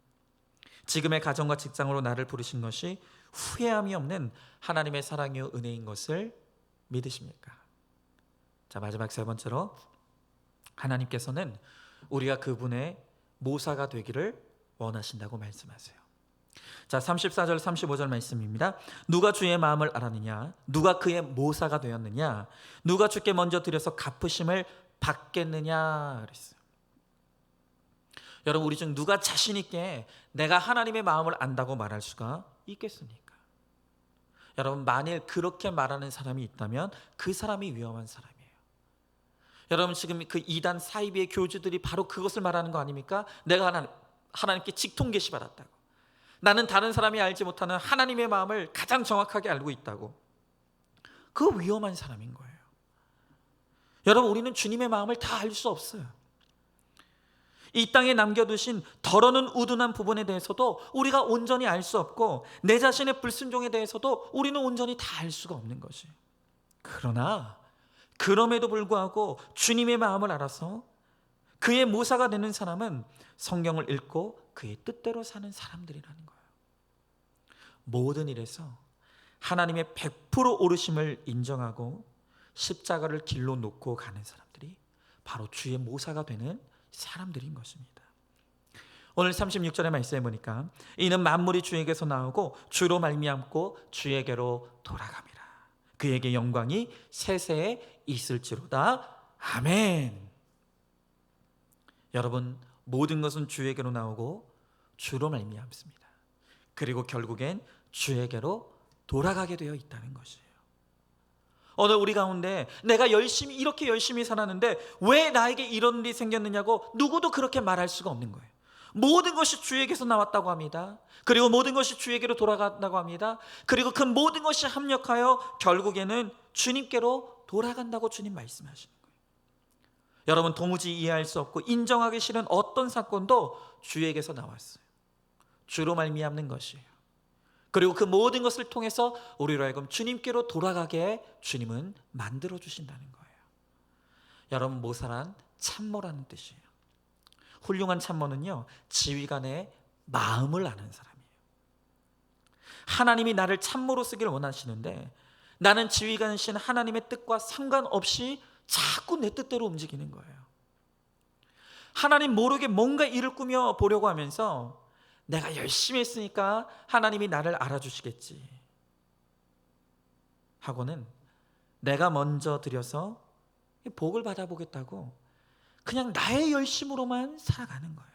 지금의 가정과 직장으로 나를 부르신 것이 후회함이 없는 하나님의 사랑이요 은혜인 것을 믿으십니까? 자, 마지막 세 번째로, 하나님께서는 우리가 그분의 모사가 되기를 원하신다고 말씀하세요. 자, 34절 35절 말씀입니다. 누가 주의 마음을 알았느냐? 누가 그의 모사가 되었느냐? 누가 주께 먼저 드려서 갚으심을 받겠느냐? 그랬어요. 여러분, 우리 중 누가 자신 있게 내가 하나님의 마음을 안다고 말할 수가 있겠습니까? 여러분, 만일 그렇게 말하는 사람이 있다면 그 사람이 위험한 사람이에요. 여러분, 지금 그 이단 사이비의 교주들이 바로 그것을 말하는 거 아닙니까? 내가 하나님께 직통 계시 받았다고, 나는 다른 사람이 알지 못하는 하나님의 마음을 가장 정확하게 알고 있다고. 그 위험한 사람인 거예요. 여러분, 우리는 주님의 마음을 다 알 수 없어요. 이 땅에 남겨두신 더러는 우둔한 부분에 대해서도 우리가 온전히 알 수 없고, 내 자신의 불순종에 대해서도 우리는 온전히 다 알 수가 없는 것이에요. 그러나 그럼에도 불구하고 주님의 마음을 알아서 그의 모사가 되는 사람은 성경을 읽고 그의 뜻대로 사는 사람들이라는 거예요. 모든 일에서 하나님의 100% 오르심을 인정하고 십자가를 길로 놓고 가는 사람들이 바로 주의 모사가 되는 사람들인 것입니다. 오늘 36절의 말씀에 보니까 이는 만물이 주에게서 나오고 주로 말미암고 주에게로 돌아갑니다. 그에게 영광이 세세에 있을지로다. 아멘. 여러분, 모든 것은 주에게로 나오고 주로 말미암습니다. 그리고 결국엔 주에게로 돌아가게 되어 있다는 것이에요. 오늘 우리 가운데 내가 이렇게 열심히 살았는데 왜 나에게 이런 일이 생겼느냐고 누구도 그렇게 말할 수가 없는 거예요. 모든 것이 주에게서 나왔다고 합니다. 그리고 모든 것이 주에게로 돌아간다고 합니다. 그리고 그 모든 것이 합력하여 결국에는 주님께로 돌아간다고 주님 말씀하시는 거예요. 여러분, 도무지 이해할 수 없고 인정하기 싫은 어떤 사건도 주에게서 나왔어요. 주로 말미암는 것이에요. 그리고 그 모든 것을 통해서 우리로 하여금 주님께로 돌아가게 주님은 만들어 주신다는 거예요. 여러분, 모사란 참모라는 뜻이에요. 훌륭한 참모는요, 지휘관의 마음을 아는 사람이에요. 하나님이 나를 참모로 쓰기를 원하시는데 나는 지휘관이신 하나님의 뜻과 상관없이 자꾸 내 뜻대로 움직이는 거예요. 하나님 모르게 뭔가 일을 꾸며 보려고 하면서 내가 열심히 했으니까 하나님이 나를 알아주시겠지 하고는 내가 먼저 드려서 복을 받아보겠다고 그냥 나의 열심으로만 살아가는 거예요.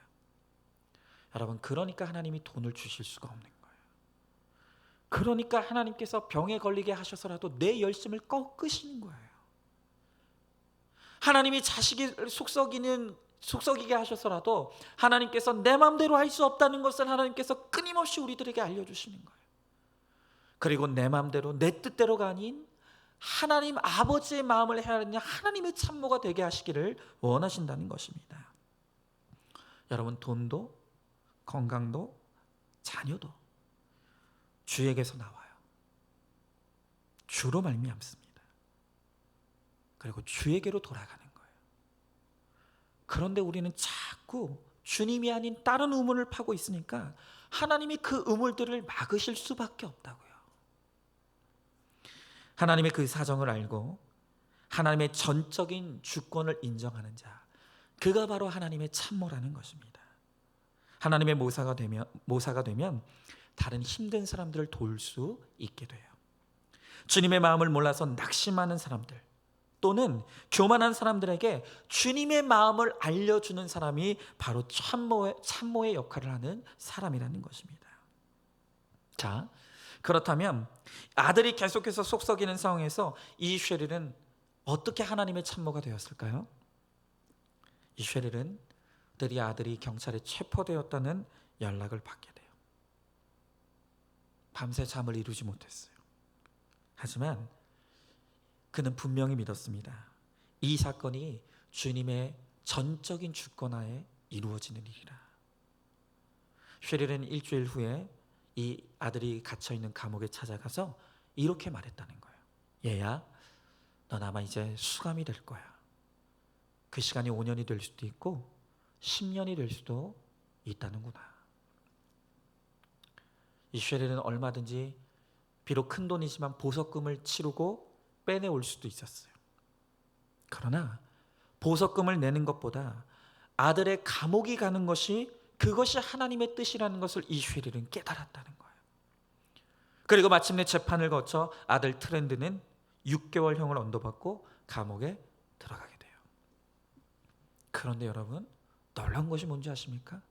여러분, 그러니까 하나님이 돈을 주실 수가 없는 거예요. 그러니까 하나님께서 병에 걸리게 하셔서라도 내 열심을 꺾으시는 거예요. 하나님이 자식을 속썩이게 하셔서라도 하나님께서 내 마음대로 할 수 없다는 것을 하나님께서 끊임없이 우리들에게 알려주시는 거예요. 그리고 내 마음대로 내 뜻대로가 아닌 하나님 아버지의 마음을 헤아리는 하나님의 참모가 되게 하시기를 원하신다는 것입니다. 여러분, 돈도 건강도 자녀도 주에게서 나와요. 주로 말미암습니다. 그리고 주에게로 돌아가는 거예요. 그런데 우리는 자꾸 주님이 아닌 다른 우물을 파고 있으니까 하나님이 그 우물들을 막으실 수밖에 없다고요. 하나님의 그 사정을 알고 하나님의 전적인 주권을 인정하는 자, 그가 바로 하나님의 참모라는 것입니다. 하나님의 모사가 되면 다른 힘든 사람들을 도울 수 있게 돼요. 주님의 마음을 몰라서 낙심하는 사람들 또는 교만한 사람들에게 주님의 마음을 알려주는 사람이 바로 참모의 역할을 하는 사람이라는 것입니다. 자, 그렇다면 아들이 계속해서 속썩이는 상황에서 이 쉐릴은 어떻게 하나님의 참모가 되었을까요? 이 쉐릴은 들이 아들이 경찰에 체포되었다는 연락을 받게 돼요. 밤새 잠을 이루지 못했어요. 하지만 그는 분명히 믿었습니다. 이 사건이 주님의 전적인 주권하에 이루어지는 일이라. 쉐릴은 일주일 후에 이 아들이 갇혀있는 감옥에 찾아가서 이렇게 말했다는 거예요. 얘야, 넌 아마 이제 수감이 될 거야. 그 시간이 5년이 될 수도 있고 10년이 될 수도 있다는구나. 이 쉐릴은 얼마든지 비록 큰 돈이지만 보석금을 치르고 빼내올 수도 있었어요. 그러나 보석금을 내는 것보다 아들의 감옥이 가는 것이 그것이 하나님의 뜻이라는 것을 이 쉐릴은 깨달았다는 거예요. 그리고 마침내 재판을 거쳐 아들 트렌드는 6개월형을 언도받고 감옥에 들어가게 돼요. 그런데 여러분, 놀라운 것이 뭔지 아십니까?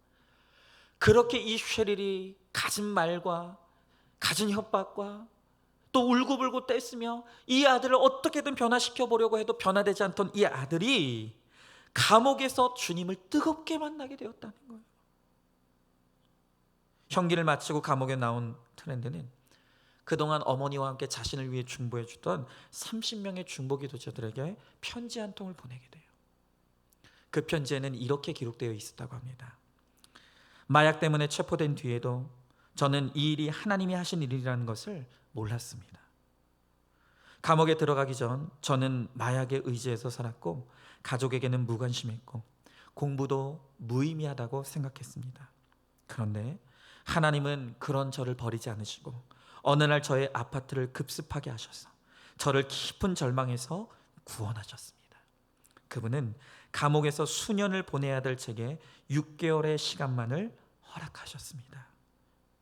그렇게 이 쉐릴이 가진 말과 가진 협박과 또 울고불고 떼쓰며 이 아들을 어떻게든 변화시켜 보려고 해도 변화되지 않던 이 아들이 감옥에서 주님을 뜨겁게 만나게 되었다는 거예요. 형기를 마치고 감옥에 나온 트렌드는 그동안 어머니와 함께 자신을 위해 중보해 주던 30명의 중보 기도자들에게 편지 한 통을 보내게 돼요. 그 편지에는 이렇게 기록되어 있었다고 합니다. 마약 때문에 체포된 뒤에도 저는 이 일이 하나님이 하신 일이라는 것을 몰랐습니다. 감옥에 들어가기 전 저는 마약에 의지해서 살았고 가족에게는 무관심했고 공부도 무의미하다고 생각했습니다. 그런데 하나님은 그런 저를 버리지 않으시고 어느 날 저의 아파트를 급습하게 하셔서 저를 깊은 절망에서 구원하셨습니다. 그분은 감옥에서 수년을 보내야 될 제게 6개월의 시간만을 허락하셨습니다.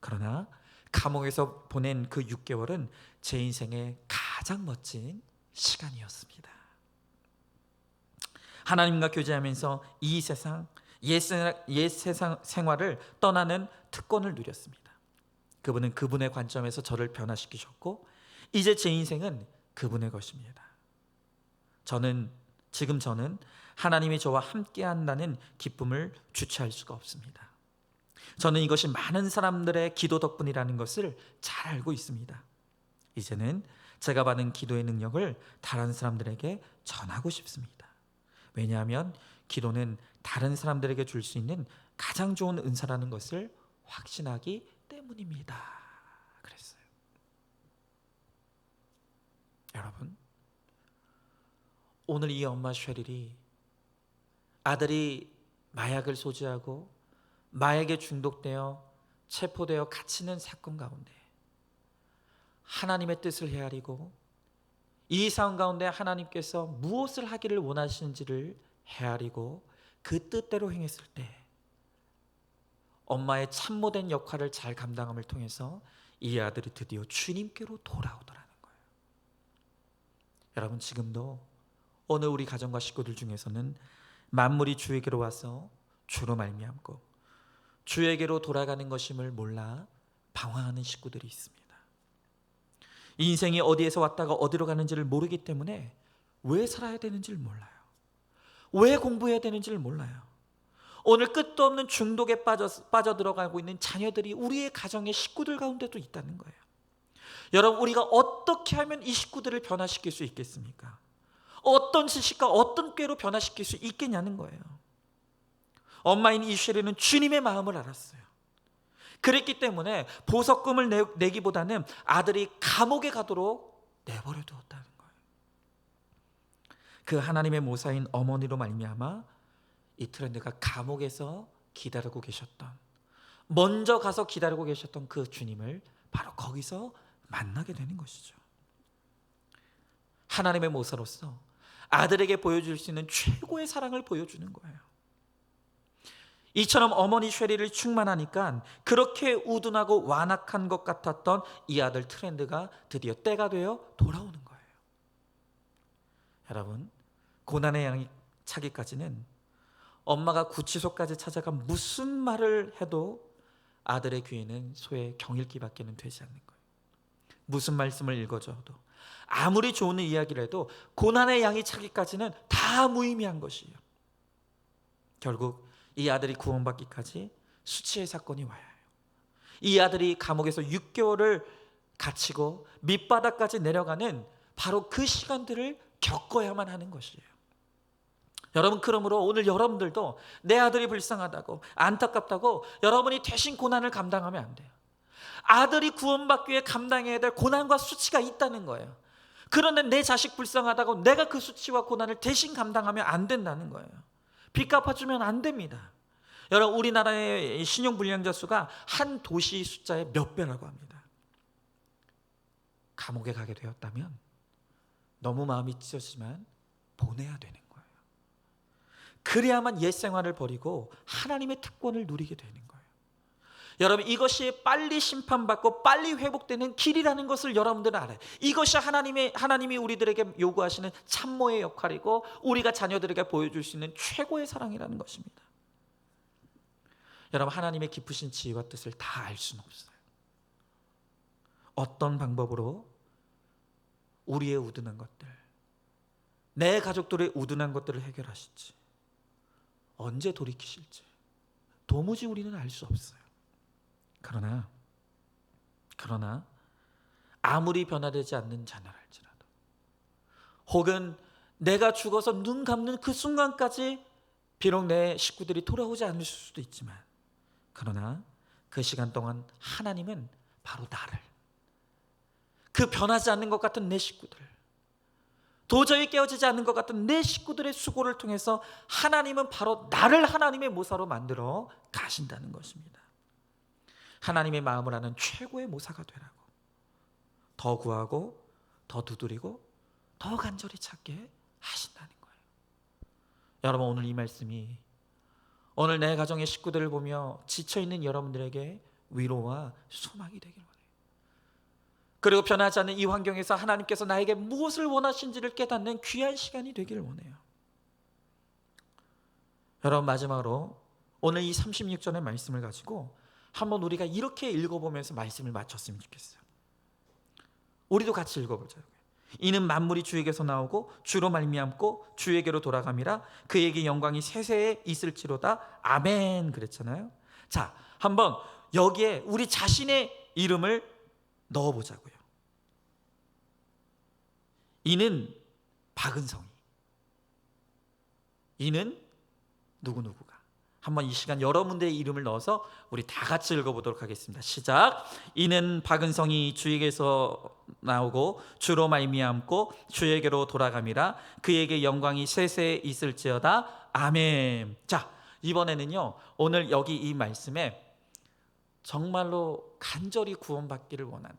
그러나 감옥에서 보낸 그 6개월은 제 인생의 가장 멋진 시간이었습니다. 하나님과 교제하면서 이 세상, 옛 세상 생활을 떠나는 특권을 누렸습니다. 그분은 그분의 관점에서 저를 변화시키셨고 이제 제 인생은 그분의 것입니다. 지금 저는 하나님이 저와 함께 한다는 기쁨을 주체할 수가 없습니다. 저는 이것이 많은 사람들의 기도 덕분이라는 것을 잘 알고 있습니다. 이제는 제가 받은 기도의 능력을 다른 사람들에게 전하고 싶습니다. 왜냐하면 기도는 다른 사람들에게 줄 수 있는 가장 좋은 은사라는 것을 확신하기 때문입니다. 그랬어요. 여러분, 오늘 이 엄마 쉐릴이 아들이 마약을 소지하고 마약에 중독되어 체포되어 갇히는 사건 가운데 하나님의 뜻을 헤아리고 이 상황 가운데 하나님께서 무엇을 하기를 원하시는지를 헤아리고 그 뜻대로 행했을 때 엄마의 참모된 역할을 잘 감당함을 통해서 이 아들이 드디어 주님께로 돌아오더라는 거예요. 여러분, 지금도 오늘 우리 가정과 식구들 중에서는 만물이 주에게로 와서 주로 말미암고 주에게로 돌아가는 것임을 몰라 방황하는 식구들이 있습니다. 인생이 어디에서 왔다가 어디로 가는지를 모르기 때문에 왜 살아야 되는지를 몰라요. 왜 공부해야 되는지를 몰라요. 오늘 끝도 없는 중독에 빠져들어가고 있는 자녀들이 우리의 가정의 식구들 가운데도 있다는 거예요. 여러분, 우리가 어떻게 하면 이 식구들을 변화시킬 수 있겠습니까? 어떤 지식과 어떤 꾀로 변화시킬 수 있겠냐는 거예요. 엄마인 이쉐리는 주님의 마음을 알았어요. 그랬기 때문에 보석금을 내기보다는 아들이 감옥에 가도록 내버려 두었다는 거예요. 그 하나님의 모사인 어머니로 말미암아 이 트렌드가 감옥에서 기다리고 계셨던, 먼저 가서 기다리고 계셨던 그 주님을 바로 거기서 만나게 되는 것이죠. 하나님의 모사로서 아들에게 보여줄 수 있는 최고의 사랑을 보여주는 거예요. 이처럼 어머니 쉐리를 충만하니까 그렇게 우둔하고 완악한 것 같았던 이 아들 트렌드가 드디어 때가 되어 돌아오는 거예요. 여러분, 고난의 양이 차기까지는 엄마가 구치소까지 찾아가 무슨 말을 해도 아들의 귀에는 소의 경읽기밖에 되지 않는 거예요. 무슨 말씀을 읽어줘도 아무리 좋은 이야기를 해도 고난의 양이 차기까지는 다 무의미한 것이에요. 결국 이 아들이 구원받기까지 수치의 사건이 와야 해요. 이 아들이 감옥에서 6개월을 갇히고 밑바닥까지 내려가는 바로 그 시간들을 겪어야만 하는 것이에요. 여러분, 그러므로 오늘 여러분들도 내 아들이 불쌍하다고 안타깝다고 여러분이 대신 고난을 감당하면 안 돼요. 아들이 구원받기 위해 감당해야 될 고난과 수치가 있다는 거예요. 그런데 내 자식 불쌍하다고 내가 그 수치와 고난을 대신 감당하면 안 된다는 거예요. 빚 갚아주면 안 됩니다. 여러분, 우리나라의 신용불량자 수가 한 도시 숫자의 몇 배라고 합니다. 감옥에 가게 되었다면 너무 마음이 찢어지지만 보내야 되는 거예요. 그래야만 옛 생활을 버리고 하나님의 특권을 누리게 되는 거예요. 여러분, 이것이 빨리 심판받고 빨리 회복되는 길이라는 것을 여러분들은 알아요. 이것이 하나님이 우리들에게 요구하시는 참모의 역할이고 우리가 자녀들에게 보여줄 수 있는 최고의 사랑이라는 것입니다. 여러분, 하나님의 깊으신 지혜와 뜻을 다 알 수는 없어요. 어떤 방법으로 우리의 우둔한 것들, 내 가족들의 우둔한 것들을 해결하실지, 언제 돌이키실지 도무지 우리는 알 수 없어요. 그러나 아무리 변화되지 않는 자녀랄지라도, 혹은 내가 죽어서 눈 감는 그 순간까지 비록 내 식구들이 돌아오지 않을 수도 있지만, 그러나 그 시간 동안 하나님은 바로 나를, 그 변하지 않는 것 같은 내 식구들, 도저히 깨어지지 않는 것 같은 내 식구들의 수고를 통해서 하나님은 바로 나를 하나님의 모사로 만들어 가신다는 것입니다. 하나님의 마음을 아는 최고의 모사가 되라고, 더 구하고 더 두드리고 더 간절히 찾게 하신다는 거예요. 여러분, 오늘 이 말씀이 오늘 내 가정의 식구들을 보며 지쳐있는 여러분들에게 위로와 소망이 되길 원해요. 그리고 변하지 않는 이 환경에서 하나님께서 나에게 무엇을 원하신지를 깨닫는 귀한 시간이 되기를 원해요. 여러분, 마지막으로 오늘 이 36절의 말씀을 가지고 한번 우리가 이렇게 읽어보면서 말씀을 마쳤으면 좋겠어요. 우리도 같이 읽어보자고요. 이는 만물이 주에게서 나오고 주로 말미암고 주에게로 돌아감이라 그에게 영광이 세세에 있을지로다. 아멘. 그랬잖아요. 자, 한번 여기에 우리 자신의 이름을 넣어보자고요. 이는 박은성이, 이는 누구누구가. 한번 이 시간 여러분들의 이름을 넣어서 우리 다 같이 읽어보도록 하겠습니다. 시작. 이는 박은성이 주에게서 나오고 주로 말미암고 주에게로 돌아감이라 그에게 영광이 세세에 있을지어다. 아멘. 자, 이번에는요, 오늘 여기 이 말씀에 정말로 간절히 구원받기를 원하는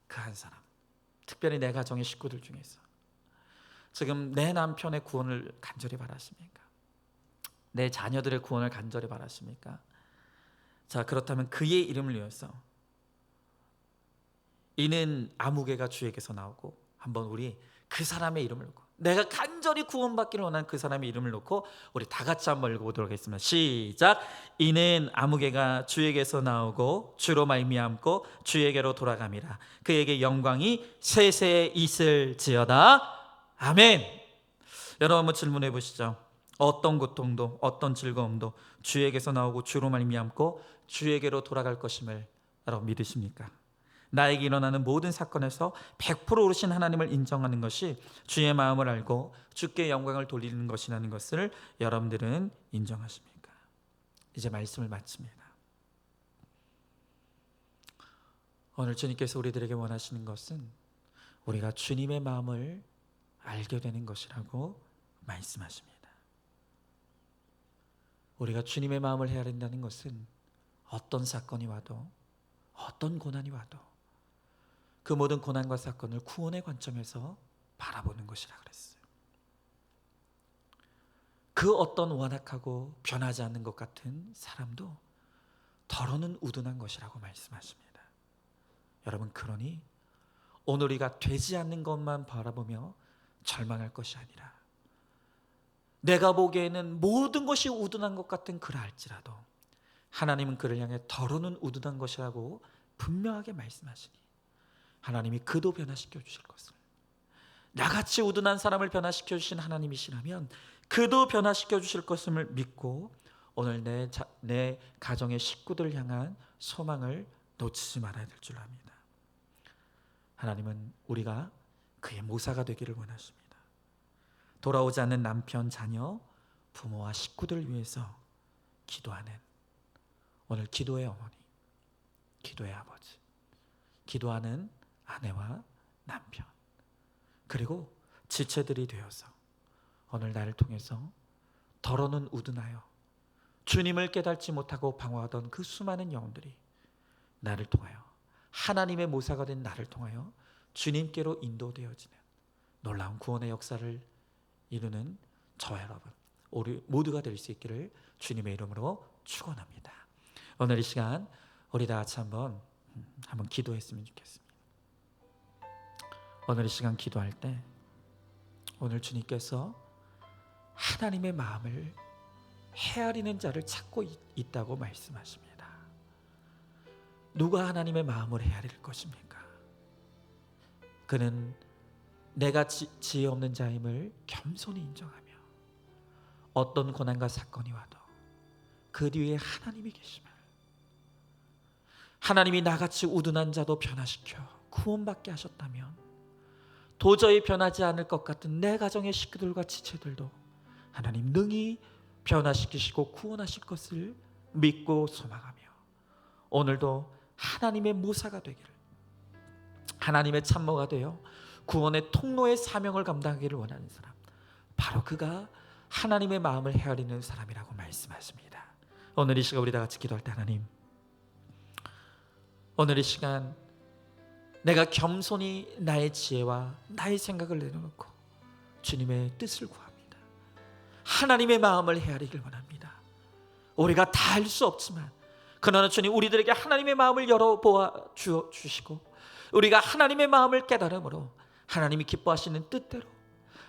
그 한 사람, 특별히 내 가정의 식구들 중에서 지금 내 남편의 구원을 간절히 바라십니까? 내 자녀들의 구원을 간절히 바라십니까? 자, 그렇다면 그의 이름을 위해서 이는 아무개가 주에게서 나오고, 한번 우리 그 사람의 이름을 놓고, 내가 간절히 구원받기를 원하는 그 사람의 이름을 놓고 우리 다 같이 한번 읽어보도록 하겠습니다. 시작. 이는 아무개가 주에게서 나오고 주로 말미암고 주에게로 돌아감이라 그에게 영광이 세세에 있을지어다. 아멘. 여러분, 한번 질문해 보시죠. 어떤 고통도 어떤 즐거움도 주에게서 나오고 주로 말미암고 주에게로 돌아갈 것임을 여러분 믿으십니까? 나에게 일어나는 모든 사건에서 100% 오르신 하나님을 인정하는 것이 주의 마음을 알고 주께 영광을 돌리는 것이라는 것을 여러분들은 인정하십니까? 이제 말씀을 마칩니다. 오늘 주님께서 우리들에게 원하시는 것은 우리가 주님의 마음을 알게 되는 것이라고 말씀하십니다. 우리가 주님의 마음을 헤아린다는 것은 어떤 사건이 와도 어떤 고난이 와도 그 모든 고난과 사건을 구원의 관점에서 바라보는 것이라 그랬어요. 그 어떤 완악하고 변하지 않는 것 같은 사람도 더러는 우둔한 것이라고 말씀하십니다. 여러분, 그러니 오늘 우리가 되지 않는 것만 바라보며 절망할 것이 아니라 내가 보기에는 모든 것이 우둔한 것 같은 그라 할지라도 하나님은 그를 향해 더러는 우둔한 것이라고 분명하게 말씀하시니 하나님이 그도 변화시켜 주실 것을, 나같이 우둔한 사람을 변화시켜 주신 하나님이시라면 그도 변화시켜 주실 것을 믿고 오늘 내 가정의 식구들을 향한 소망을 놓치지 말아야 될 줄 압니다. 하나님은 우리가 그의 모사가 되기를 원하십니다. 돌아오지 않는 남편, 자녀, 부모와 식구들을 위해서 기도하는 오늘 기도의 어머니, 기도의 아버지, 기도하는 아내와 남편, 그리고 지체들이 되어서 오늘 나를 통해서 더러는 우둔하여 주님을 깨닫지 못하고 방황하던 그 수많은 영혼들이 나를 통하여 하나님의 모사가 된 나를 통하여 주님께로 인도되어지는 놀라운 구원의 역사를 이루는 저와 여러분 우리 모두가 될 수 있기를 주님의 이름으로 축원합니다. 오늘 이 시간 우리 다 같이 한번 기도했으면 좋겠습니다. 오늘 이 시간 기도할 때 오늘 주님께서 하나님의 마음을 헤아리는 자를 찾고 있다고 말씀하십니다. 누가 하나님의 마음을 헤아릴 것입니까? 그는 내가 지혜 없는 자임을 겸손히 인정하며 어떤 고난과 사건이 와도 그 뒤에 하나님이 계심을, 하나님이 나같이 우둔한 자도 변화시켜 구원받게 하셨다면 도저히 변하지 않을 것 같은 내 가정의 식구들과 지체들도 하나님 능히 변화시키시고 구원하실 것을 믿고 소망하며 오늘도 하나님의 모사가 되기를, 하나님의 참모가 되어 구원의 통로의 사명을 감당하기를 원하는 사람, 바로 그가 하나님의 마음을 헤아리는 사람이라고 말씀하십니다. 오늘 이 시간 우리 다 같이 기도할 때, 하나님, 오늘 이 시간 내가 겸손히 나의 지혜와 나의 생각을 내려놓고 주님의 뜻을 구합니다. 하나님의 마음을 헤아리길 원합니다. 우리가 다 할 수 없지만 그러나 주님, 우리들에게 하나님의 마음을 열어보아 주시고 우리가 하나님의 마음을 깨달음으로 하나님이 기뻐하시는 뜻대로,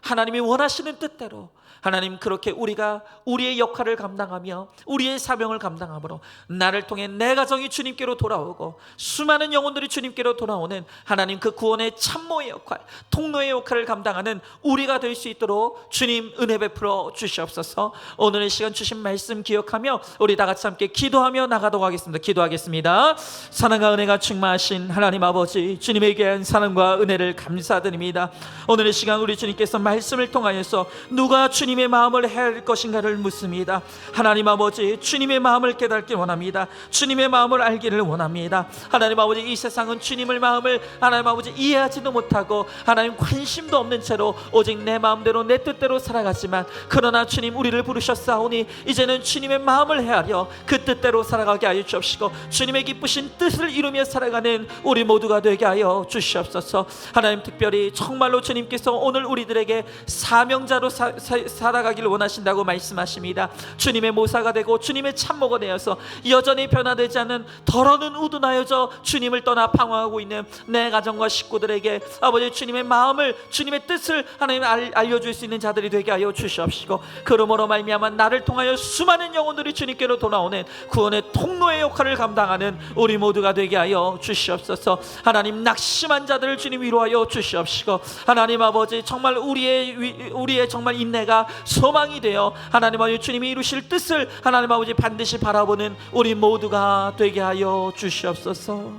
하나님이 원하시는 뜻대로 하나님, 그렇게 우리가 우리의 역할을 감당하며 우리의 사명을 감당함으로 나를 통해 내 가정이 주님께로 돌아오고 수많은 영혼들이 주님께로 돌아오는 하나님, 그 구원의 참모의 역할, 통로의 역할을 감당하는 우리가 될 수 있도록 주님 은혜 베풀어 주시옵소서. 오늘의 시간 주신 말씀 기억하며 우리 다 같이 함께 기도하며 나가도록 하겠습니다. 기도하겠습니다. 사랑과 은혜가 충만하신 하나님 아버지, 주님의 귀한 사랑과 은혜를 감사드립니다. 오늘의 시간 우리 주님께서 말씀을 통하여서 누가 주님의 마음을 헤아릴 것인가를 묻습니다. 하나님 아버지, 주님의 마음을 깨닫기 원합니다. 주님의 마음을 알기를 원합니다. 하나님 아버지, 이 세상은 주님의 마음을 하나님 아버지 이해하지도 못하고 하나님 관심도 없는 채로 오직 내 마음대로 내 뜻대로 살아가지만, 그러나 주님 우리를 부르셨사오니 이제는 주님의 마음을 헤아려 그 뜻대로 살아가게 하여 주옵시고 주님의 기쁘신 뜻을 이루며 살아가는 우리 모두가 되게 하여 주시옵소서. 하나님, 특별히 정말로 주님께서 오늘 우리들에게 사명자로 살아가기를 원하신다고 말씀하십니다. 주님의 모사가 되고 주님의 참모가 되어서 여전히 변화되지 않는 더러는 우둔하여져 주님을 떠나 방황하고 있는 내 가정과 식구들에게 아버지 주님의 마음을, 주님의 뜻을 하나님 알려줄 수 있는 자들이 되게 하여 주시옵시고, 그러므로 말미암아 나를 통하여 수많은 영혼들이 주님께로 돌아오는 구원의 통로의 역할을 감당하는 우리 모두가 되게 하여 주시옵소서. 하나님, 낙심한 자들을 주님 위로하여 주시옵시고, 하나님 아버지 정말 우리의 정말 인내가 소망이 되어 하나님 아버지 주님이 이루실 뜻을 하나님 아버지 반드시 바라보는 우리 모두가 되게 하여 주시옵소서.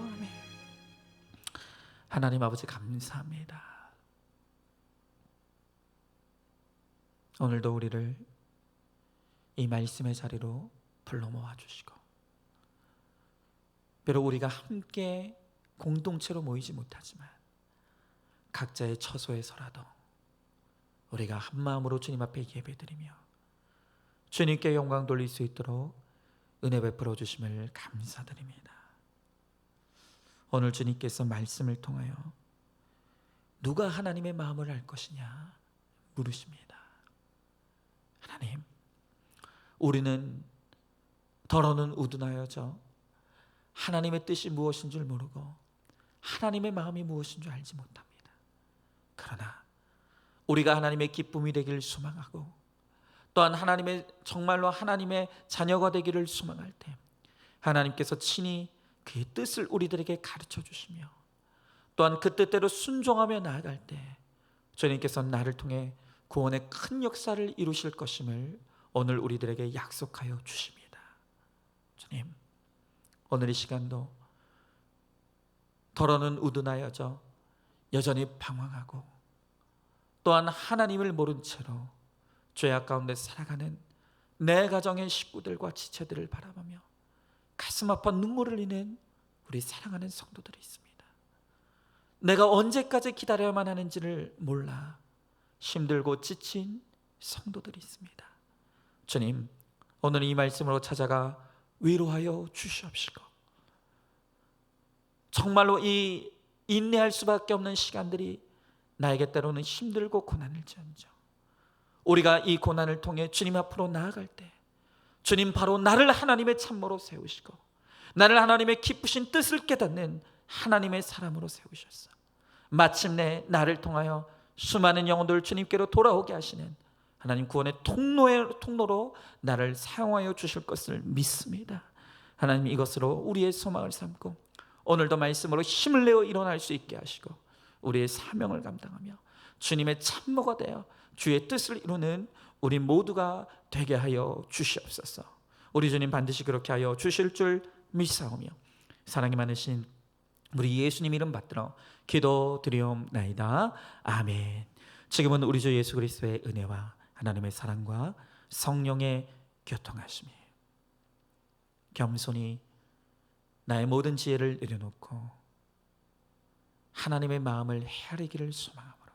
하나님 아버지 감사합니다. 오늘도 우리를 이 말씀의 자리로 불러 모아 주시고, 비록 우리가 함께 공동체로 모이지 못하지만 각자의 처소에서라도 우리가 한 마음으로 주님 앞에 예배드리며 주님께 영광 돌릴 수 있도록 은혜 베풀어 주심을 감사드립니다. 오늘 주님께서 말씀을 통하여 누가 하나님의 마음을 알 것이냐 물으십니다. 하나님, 우리는 더러는 우둔하여져 하나님의 뜻이 무엇인 줄 모르고 하나님의 마음이 무엇인 줄 알지 못합니다. 그러나 우리가 하나님의 기쁨이 되기를 소망하고 또한 하나님의 정말로 하나님의 자녀가 되기를 소망할 때 하나님께서 친히 그의 뜻을 우리들에게 가르쳐 주시며 또한 그 뜻대로 순종하며 나아갈 때 주님께서 나를 통해 구원의 큰 역사를 이루실 것임을 오늘 우리들에게 약속하여 주십니다. 주님, 오늘 이 시간도 더러는 우둔하여져 여전히 방황하고 또한 하나님을 모른 채로 죄악 가운데 살아가는 내 가정의 식구들과 지체들을 바라보며 가슴 아파 눈물을 흘리는 우리 사랑하는 성도들이 있습니다. 내가 언제까지 기다려야만 하는지를 몰라 힘들고 지친 성도들이 있습니다. 주님, 오늘 이 말씀으로 찾아가 위로하여 주시옵시고 정말로 이 인내할 수밖에 없는 시간들이 나에게 때로는 힘들고 고난일지언정 우리가 이 고난을 통해 주님 앞으로 나아갈 때 주님 바로 나를 하나님의 참모로 세우시고 나를 하나님의 기쁘신 뜻을 깨닫는 하나님의 사람으로 세우셨어. 마침내 나를 통하여 수많은 영혼들 주님께로 돌아오게 하시는 하나님 구원의 통로로 나를 사용하여 주실 것을 믿습니다. 하나님, 이것으로 우리의 소망을 삼고 오늘도 말씀으로 힘을 내어 일어날 수 있게 하시고 우리의 사명을 감당하며 주님의 참모가 되어 주의 뜻을 이루는 우리 모두가 되게 하여 주시옵소서. 우리 주님 반드시 그렇게 하여 주실 줄 믿사오며 사랑이 많으신 우리 예수님 이름 받들어 기도드리옵나이다. 아멘. 지금은 우리 주 예수 그리스도의 은혜와 하나님의 사랑과 성령의 교통하심이 겸손히 나의 모든 지혜를 내려놓고 하나님의 마음을 헤아리기를 소망함으로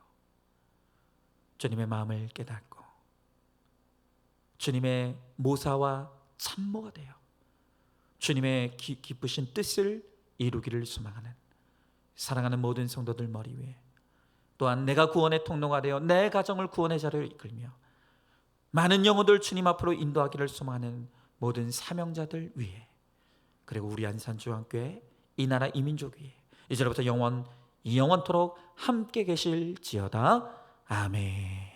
주님의 마음을 깨닫고 주님의 모사와 참모가 되어 주님의 기쁘신 뜻을 이루기를 소망하는 사랑하는 모든 성도들 머리 위에, 또한 내가 구원의 통로가 되어 내 가정을 구원의 자리로 이끌며 많은 영혼들 주님 앞으로 인도하기를 소망하는 모든 사명자들 위에, 그리고 우리 안산중앙교회 이 나라 이 민족 위에 이제로부터 영원토록 함께 계실지어다. 아멘.